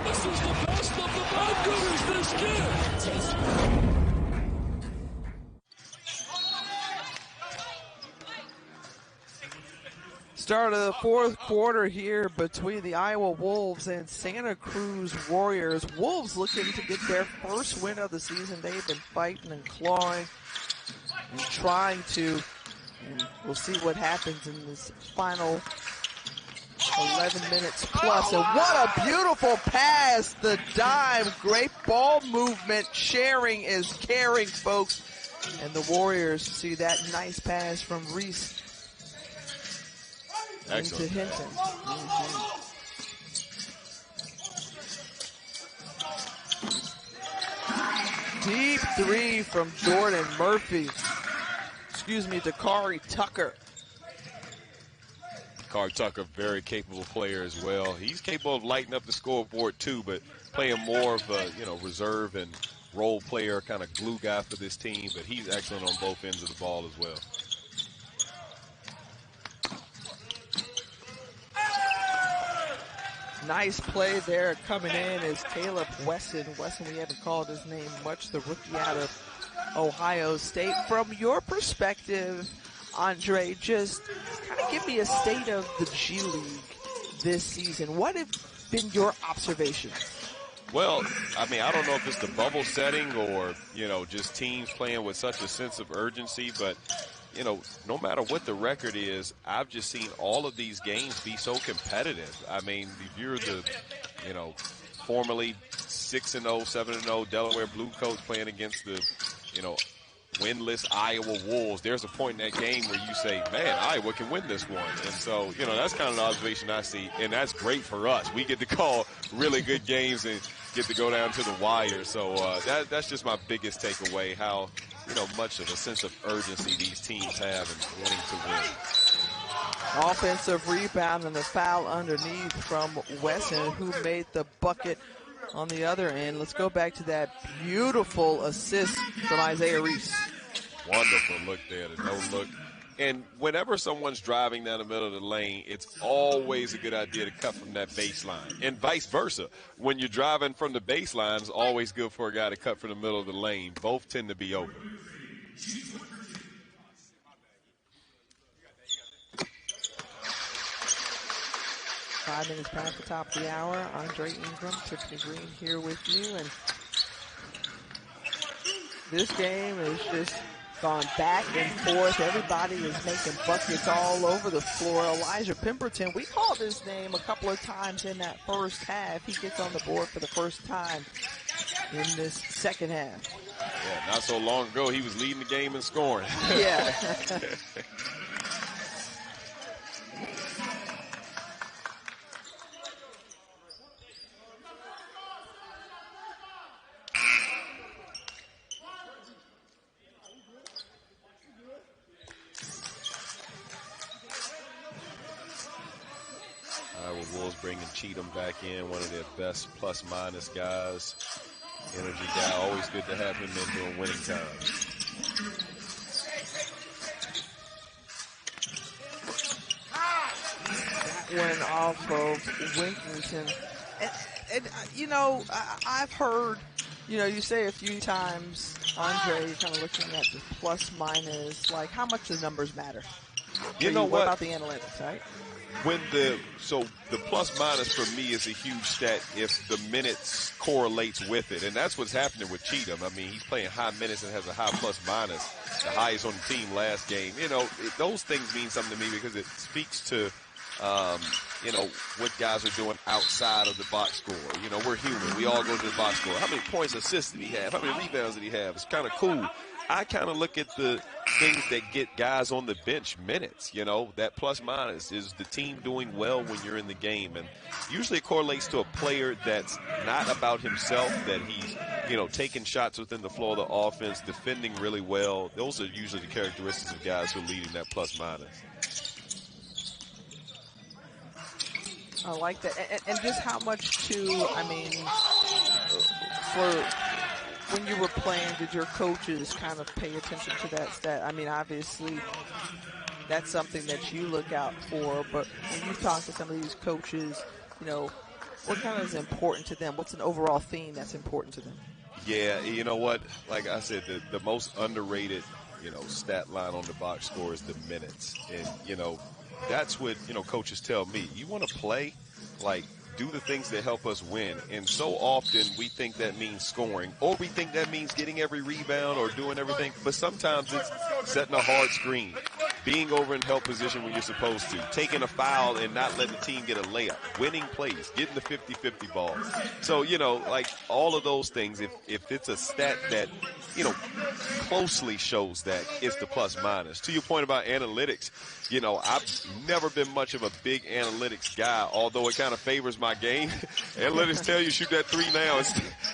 This is the best of the bad gooders this year. Start of the fourth quarter here between the Iowa Wolves and Santa Cruz Warriors. Wolves looking to get their first win of the season. They've been fighting and clawing and trying to. And we'll see what happens in this final 11 minutes plus. And what a beautiful pass. The dime. Great ball movement. Sharing is caring, folks. And the Warriors see that nice pass from Reese into Hinton. Deep three from Jordan Murphy. Dakari Tucker. Dakari Tucker, very capable player as well. He's capable of lighting up the scoreboard too, but playing more of a reserve and role player, kind of glue guy for this team. But he's excellent on both ends of the ball as well. Nice play there coming in is Caleb Wesson. Wesson, we haven't called his name much, the rookie out of Ohio State. From your perspective, Andre, just kind of give me a state of the G League this season. What have been your observations? Well, I mean, I don't know if it's the bubble setting or, just teams playing with such a sense of urgency, but, no matter what the record is, I've just seen all of these games be so competitive. I mean, if you're the, formerly 6-0, 7-0 Delaware Blue Coats playing against the, winless Iowa Wolves, there's a point in that game where you say, man, Iowa can win this one. And so, that's kind of the observation I see, and that's great for us. We get to call really good games and get to go down to the wire. So that's just my biggest takeaway, how, much of a sense of urgency these teams have in wanting to win. Offensive rebound and the foul underneath from Wesson, who made the bucket on the other end. Let's go back to that beautiful assist from Isaiah Reese. Wonderful look there, the no look. And whenever someone's driving down the middle of the lane, it's always a good idea to cut from that baseline. And vice versa. When you're driving from the baseline, it's always good for a guy to cut from the middle of the lane. Both tend to be open. Five minutes past the top of the hour. Andre Ingram, Tiffany Green here with you. And this game is just gone back and forth. Everybody is making buckets all over the floor. Elijah Pemberton, we called his name a couple of times in that first half. He gets on the board for the first time in this second half. Yeah, not so long ago, he was leading the game in scoring. Yeah. Wolves bringing Cheatham back in, one of their best plus-minus guys. Energy guy, always good to have him in during winning time. That went off of Winkington. And you know, I've heard, you know, you say a few times, Andre, you're kind of looking at the plus minus, like how much the numbers matter. You know what about the analytics, right? So the plus minus for me is a huge stat if the minutes correlates with it. And that's what's happening with Cheatham. I mean, he's playing high minutes and has a high plus minus, the highest on the team last game. You know, those things mean something to me because it speaks to, you know, what guys are doing outside of the box score. You know, we're human. We all go to the box score. How many points, assists did he have? How many rebounds did he have? It's kind of cool. I kind of look at the things that get guys on the bench minutes, you know, that plus minus. Is the team doing well when you're in the game? And usually it correlates to a player that's not about himself, that he's, you know, taking shots within the flow of the offense, defending really well. Those are usually the characteristics of guys who are leading that plus minus. I like that. And just how much too, I mean, for when you were playing, did your coaches kind of pay attention to that stat? I mean, obviously, that's something that you look out for, but when you talk to some of these coaches, you know, what kind of is important to them? What's an overall theme that's important to them? Yeah, you know what? Like I said, the most underrated, you know, stat line on the box score is the minutes. And, you know, that's what, you know, coaches tell me. You want to play, like, do the things that help us win. And so often we think that means scoring, or we think that means getting every rebound or doing everything. But sometimes it's setting a hard screen, being over in help position when you're supposed to, taking a foul and not letting the team get a layup, winning plays, getting the 50-50 ball. So, you know, like all of those things, if it's a stat that, you know, closely shows that, it's the plus minus. To your point about analytics, you know, I've never been much of a big analytics guy, although it kind of favors my game. Analytics tell you shoot that three now and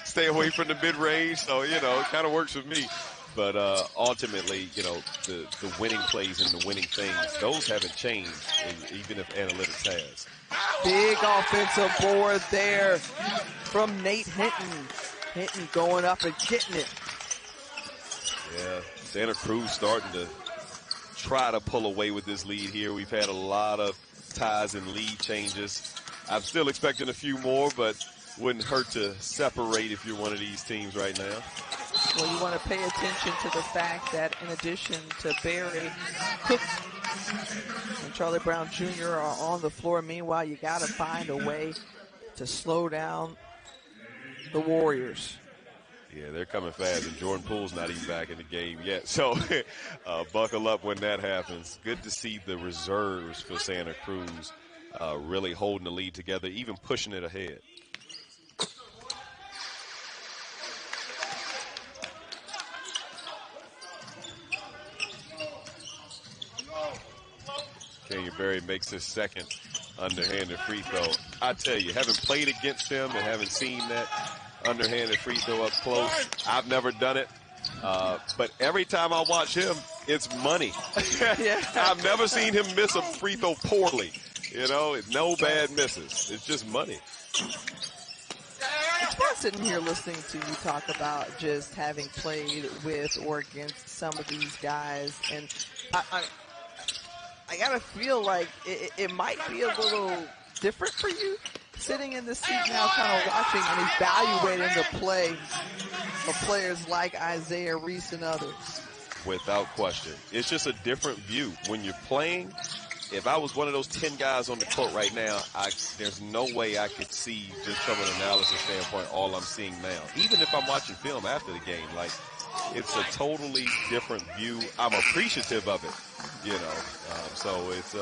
stay away from the mid-range. So, you know, it kind of works for me. But ultimately, you know, the winning plays and the winning things, those haven't changed, even if analytics has. Big offensive board there from Nate Hinton. Hinton going up and getting it. Yeah, Santa Cruz starting to try to pull away with this lead here. We've had a lot of ties and lead changes. I'm still expecting a few more, but wouldn't hurt to separate if you're one of these teams right now. Well, you want to pay attention to the fact that in addition to Barry, Cook and Charlie Brown Jr. are on the floor. Meanwhile, you got to find a way to slow down the Warriors. Yeah, they're coming fast, and Jordan Poole's not even back in the game yet. So buckle up when that happens. Good to see the reserves for Santa Cruz really holding the lead together, even pushing it ahead. Kenyon Berry makes his second underhanded free throw. I tell you, having played against him and having seen that underhanded free throw up close, I've never done it. But every time I watch him, it's money. I've never seen him miss a free throw poorly. You know, no bad misses. It's just money. It's fun sitting here listening to you talk about just having played with or against some of these guys. And I gotta feel like it might be a little different for you sitting in the seat now, kind of watching and evaluating the play of players like Isaiah Reese and others. Without question. It's just a different view. When you're playing, if I was one of those 10 guys on the court right now, there's no way I could see, just from an analysis standpoint, all I'm seeing now. Even if I'm watching film after the game, like, it's a totally different view. I'm appreciative of it, you know. So it's,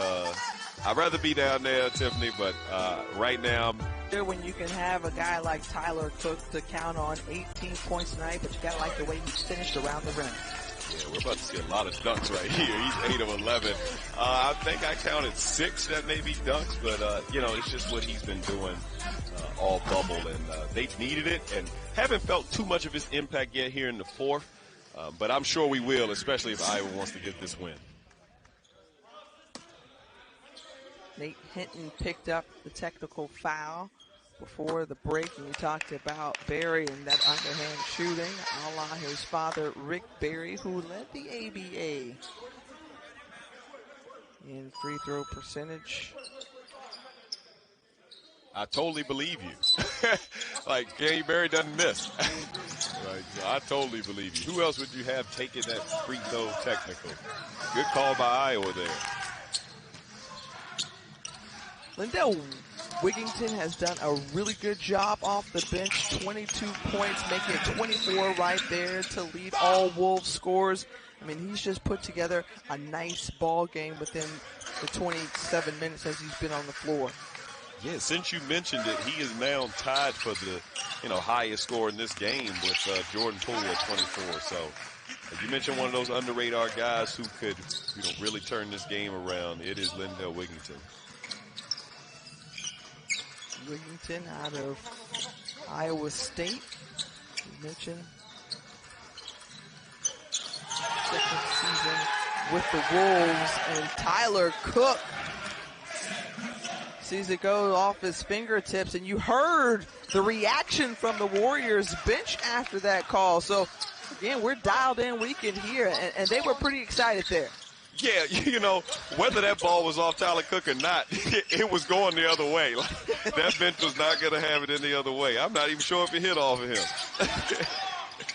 I'd rather be down there, Tiffany, but right now. When you can have a guy like Tyler Cook to count on 18 points tonight, but you got to like the way he finished around the rim. Yeah, we're about to see a lot of dunks right here. He's 8 of 11. I think I counted 6 that may be dunks, but, you know, it's just what he's been doing all bubble, and they needed it, and haven't felt too much of his impact yet here in the fourth, but I'm sure we will, especially if Iowa wants to get this win. Nate Hinton picked up the technical foul before the break, and we talked about Berry and that underhand shooting, a la his father, Rick Berry, who led the ABA in free throw percentage. I totally believe you. Like, Gary Berry doesn't miss. Right, so I totally believe you. Who else would you have taking that free throw technical? Good call by Iowa there. Lindell Wigington has done a really good job off the bench. 22 points, making it 24 right there to lead all Wolves scores. I mean, he's just put together a nice ball game within the 27 minutes as he's been on the floor. Yeah, since you mentioned it, he is now tied for the highest score in this game with Jordan Poole at 24. So you mentioned one of those under-radar guys who could really turn this game around. It is Lindell Wigington. Wigington out of Iowa State. You mentioned second season with the Wolves, and Tyler Cook sees it go off his fingertips, and you heard the reaction from the Warriors bench after that call. So again, we're dialed in, we can hear, and they were pretty excited there. Yeah, whether that ball was off Tyler Cook or not, it was going the other way. That bench was not going to have it any other way. I'm not even sure if it hit off of him.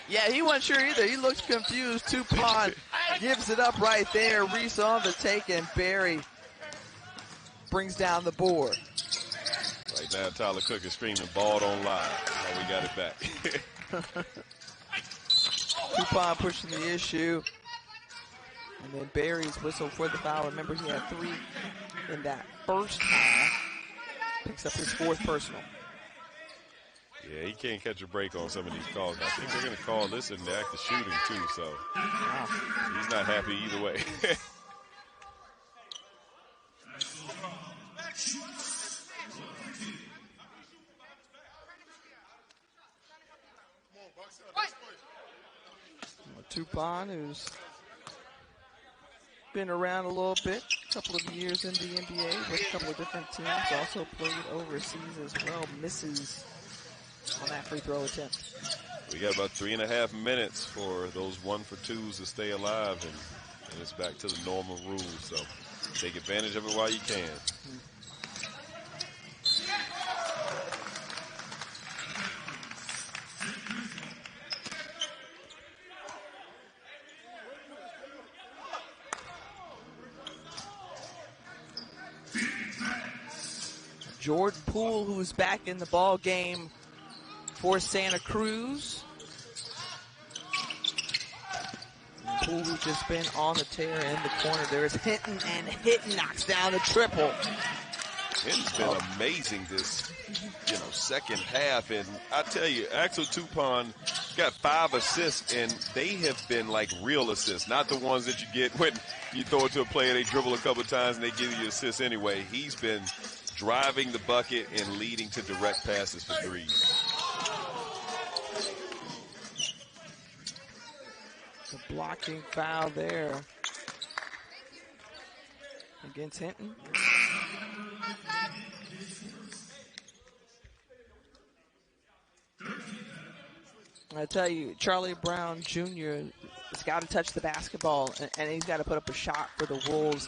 Yeah, he wasn't sure either. He looks confused. Tupon gives it up right there. Reese on the take, and Berry brings down the board. Right now, Tyler Cook is screaming, ball don't lie. Now we got it back. Tupon pushing the issue. And then Berry's whistle for the foul. Remember, he had 3 in that first half. Picks up his 4th personal. Yeah, he can't catch a break on some of these calls. I think they're going to call this in the act of shooting, too. So he's not happy either way. Tupon, who's been around a little bit, a couple of years in the NBA with a couple of different teams, also played overseas as well, misses on that free throw attempt. We got about 3.5 minutes for those 1-for-2s to stay alive, and it's back to the normal rules, so take advantage of it while you can. Jordan Poole, who's back in the ball game for Santa Cruz. Poole, who's just been on the tear in the corner. There's Hinton, and Hinton knocks down the triple. Hinton's been amazing this, second half. And I tell you, Axel Tupon got 5 assists, and they have been like real assists, not the ones that you get when you throw it to a player, they dribble a couple times, and they give you assists anyway. He's been driving the bucket and leading to direct passes for threes. The blocking foul there against Hinton. I tell you, Charlie Brown Jr. has got to touch the basketball, and he's got to put up a shot for the Wolves.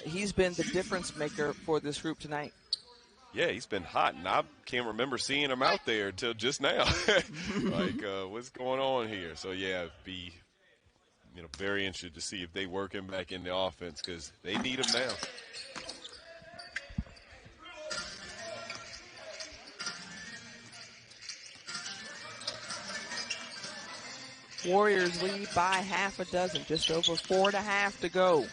He's been the difference maker for this group tonight. Yeah, he's been hot, and I can't remember seeing him out there until just now. What's going on here? So, yeah, be very interested to see if they work him back in the offense, because they need him now. Warriors lead by half a dozen, just over 4.5 to go.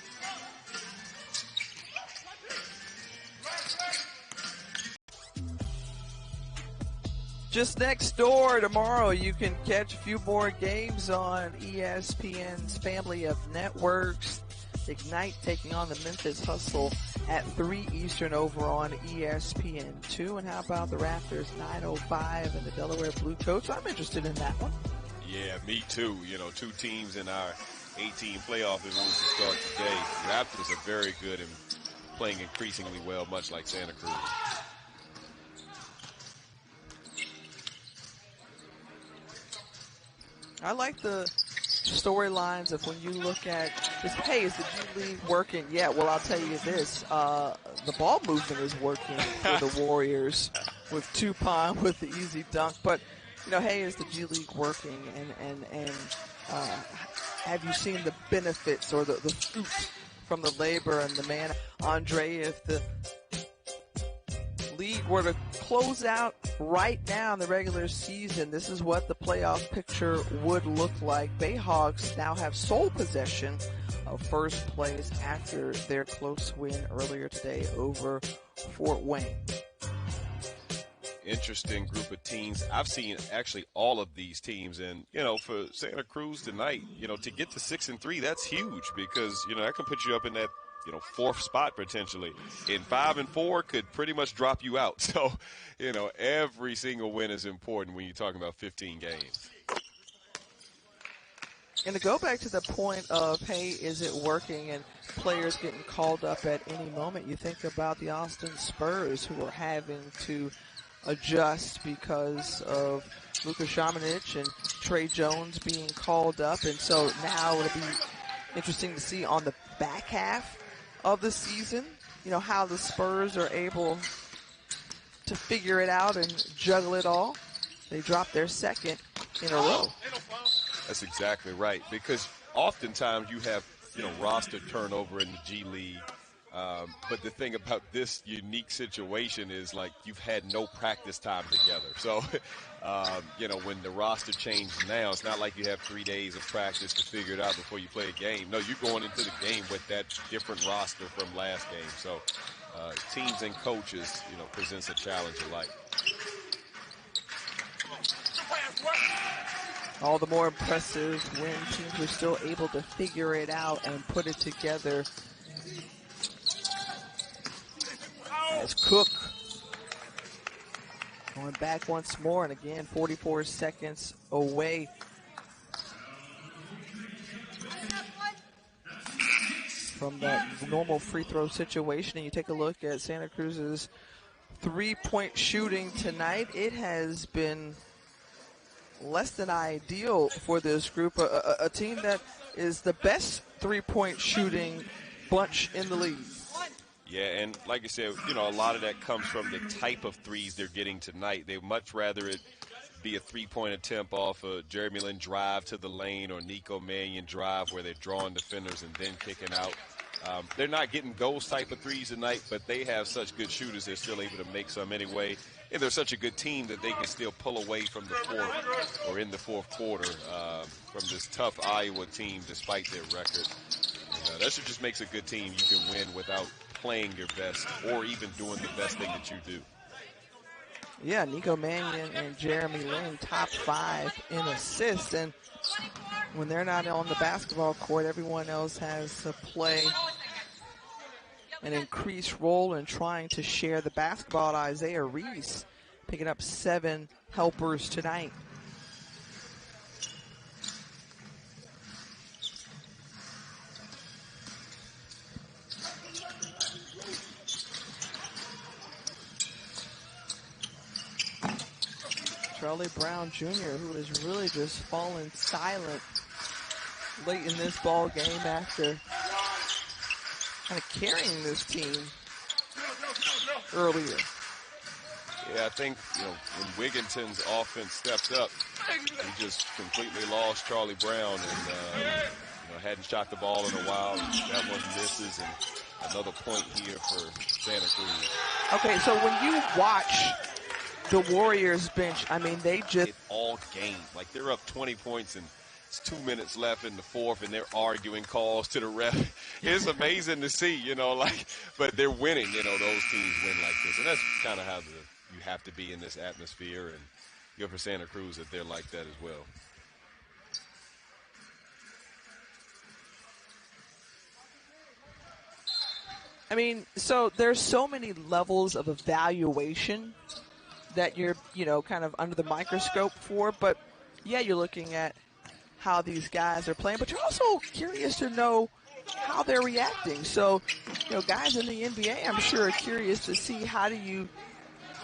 Just next door tomorrow, you can catch a few more games on ESPN's family of networks. Ignite taking on the Memphis Hustle at 3 Eastern over on ESPN2. And how about the Raptors 9:05 and the Delaware Blue Coats? I'm interested in that one. Yeah, me too. 2 teams in our 18 playoff that will start today. Raptors are very good, and playing increasingly well, much like Santa Cruz. I like the storylines of when you look at this. Hey, is the G League working? Yeah, well, I'll tell you this. The ball movement is working for the Warriors with Tupon with the easy dunk. But, hey, is the G League working? And have you seen the benefits or the fruit from the labor and the man? Andre, if the league were to close out right now in the regular season, this is what the playoff picture would look like. Bayhawks now have sole possession of first place after their close win earlier today over Fort Wayne. Interesting group of teams. I've seen actually all of these teams, and for Santa Cruz tonight, to get to 6-3, that's huge because that can put you up in that fourth spot potentially. In 5-4 could pretty much drop you out. So, every single win is important when you're talking about 15 games. And to go back to the point of, hey, is it working, and players getting called up at any moment, you think about the Austin Spurs who are having to adjust because of Luka Šamanić and Trey Jones being called up. And so now it'll be interesting to see on the back half of the season, how the Spurs are able to figure it out and juggle it all. They dropped their second in a row. That's exactly right, because oftentimes you have, roster turnover in the G League. But the thing about this unique situation is, like, you've had no practice time together. So, when the roster changes now, it's not like you have 3 days of practice to figure it out before you play a game. No, you're going into the game with that different roster from last game. So, teams and coaches, presents a challenge alike. All the more impressive when teams are still able to figure it out and put it together. As Cook going back once more, and again 44 seconds away from that normal free throw situation. And you take a look at Santa Cruz's three-point shooting tonight. It has been less than ideal for this group, a team that is the best three-point shooting bunch in the league. Yeah, and like I said, a lot of that comes from the type of threes they're getting tonight. They'd much rather it be a three-point attempt off a Jeremy Lin drive to the lane or Nico Mannion drive where they're drawing defenders and then kicking out. They're not getting those type of threes tonight, but they have such good shooters, they're still able to make some anyway. And they're such a good team that they can still pull away from the fourth or in the fourth quarter from this tough Iowa team despite their record. And, that just makes a good team. You can win without playing your best or even doing the best thing that you do. Yeah, Nico Mannion and Jeremy Lin, top 5 in assists. And when they're not on the basketball court, everyone else has to play an increased role in trying to share the basketball. Isaiah Reese picking up 7 helpers tonight. Charlie Brown Jr., who has really just fallen silent late in this ball game after kind of carrying this team earlier. Yeah, I think, when Wigginton's offense stepped up, he just completely lost Charlie Brown and, hadn't shot the ball in a while. That one misses, and another point here for Santa Cruz. Okay, so when you watch the Warriors bench, I mean, they just all game. Like, they're up 20 points and it's 2 minutes left in the fourth, and they're arguing calls to the ref. It's amazing to see, but they're winning. Those teams win like this, and that's kind of how you have to be in this atmosphere. And good for Santa Cruz that they're like that as well. I mean, so there's so many levels of evaluation that you're, kind of under the microscope for. But, yeah, you're looking at how these guys are playing. But you're also curious to know, how they're reacting. So, guys in the NBA, I'm sure, are curious to see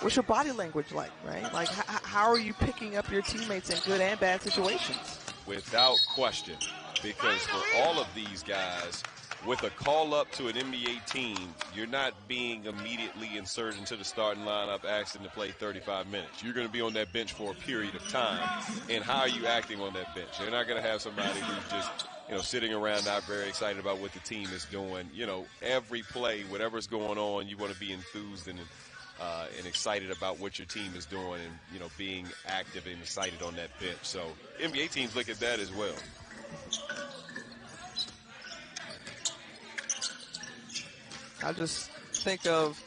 what's your body language like, right? Like, how are you picking up your teammates in good and bad situations? Without question, because for all of these guys, with a call up to an NBA team, you're not being immediately inserted into the starting lineup asking to play 35 minutes. You're going to be on that bench for a period of time. And how are you acting on that bench? You're not going to have somebody who's just, sitting around not very excited about what the team is doing. Every play, whatever's going on, you want to be enthused and excited about what your team is doing and, being active and excited on that bench. So NBA teams look at that as well. I just think of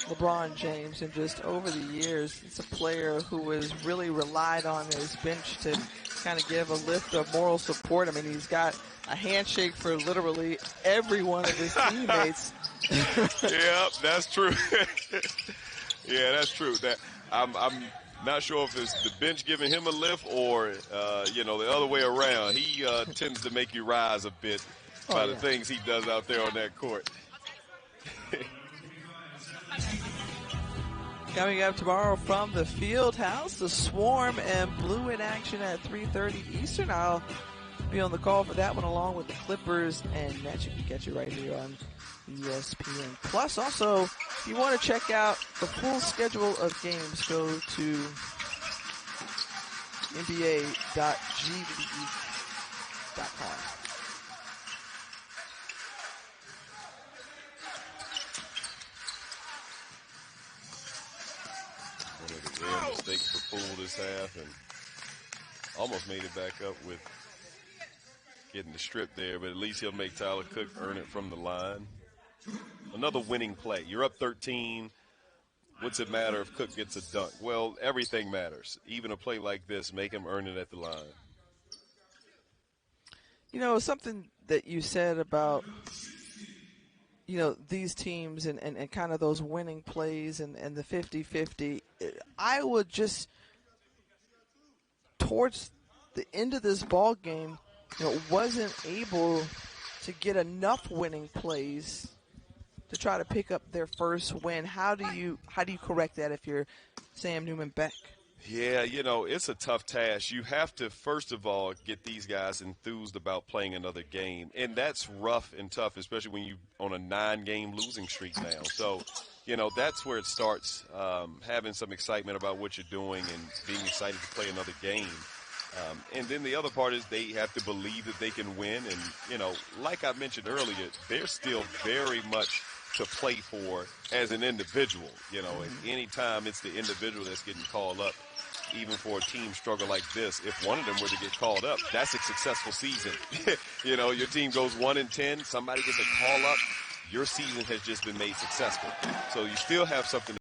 LeBron James, and just over the years, it's a player who has really relied on his bench to kind of give a lift of moral support. I mean, he's got a handshake for literally every one of his teammates. Yeah, that's true. Yeah, that's true. That I'm not sure if it's the bench giving him a lift or, the other way around. He tends to make you rise a bit by the things he does out there on that court. Coming up tomorrow from the Field House, the Swarm and Blue in action at 3:30 Eastern. I'll be on the call for that one along with the Clippers and Nets. You can catch it right here on ESPN Plus. Also, if you want to check out the full schedule of games, go to nba.gve.com. One of the rare mistakes for Poole this half, and almost made it back up with getting the strip there, but at least he'll make Tyler Cook earn it from the line. Another winning play. You're up 13. What's it matter if Cook gets a dunk? Well, everything matters. Even a play like this, make him earn it at the line. Something that you said about, these teams and kind of those winning plays and the 50-50, I would just, towards the end of this ball game, wasn't able to get enough winning plays to try to pick up their first win. How do you correct that if you're Sam Newman-Beck? Yeah, it's a tough task. You have to, first of all, get these guys enthused about playing another game. And that's rough and tough, especially when you're on a 9-game losing streak now. So, that's where it starts, having some excitement about what you're doing and being excited to play another game. And then the other part is they have to believe that they can win. And, like I mentioned earlier, they're still very much to play for as an individual. And any time it's the individual that's getting called up, even for a team struggle like this, if one of them were to get called up, that's a successful season. Your team goes 1-10, somebody gets a call up, your season has just been made successful. So you still have something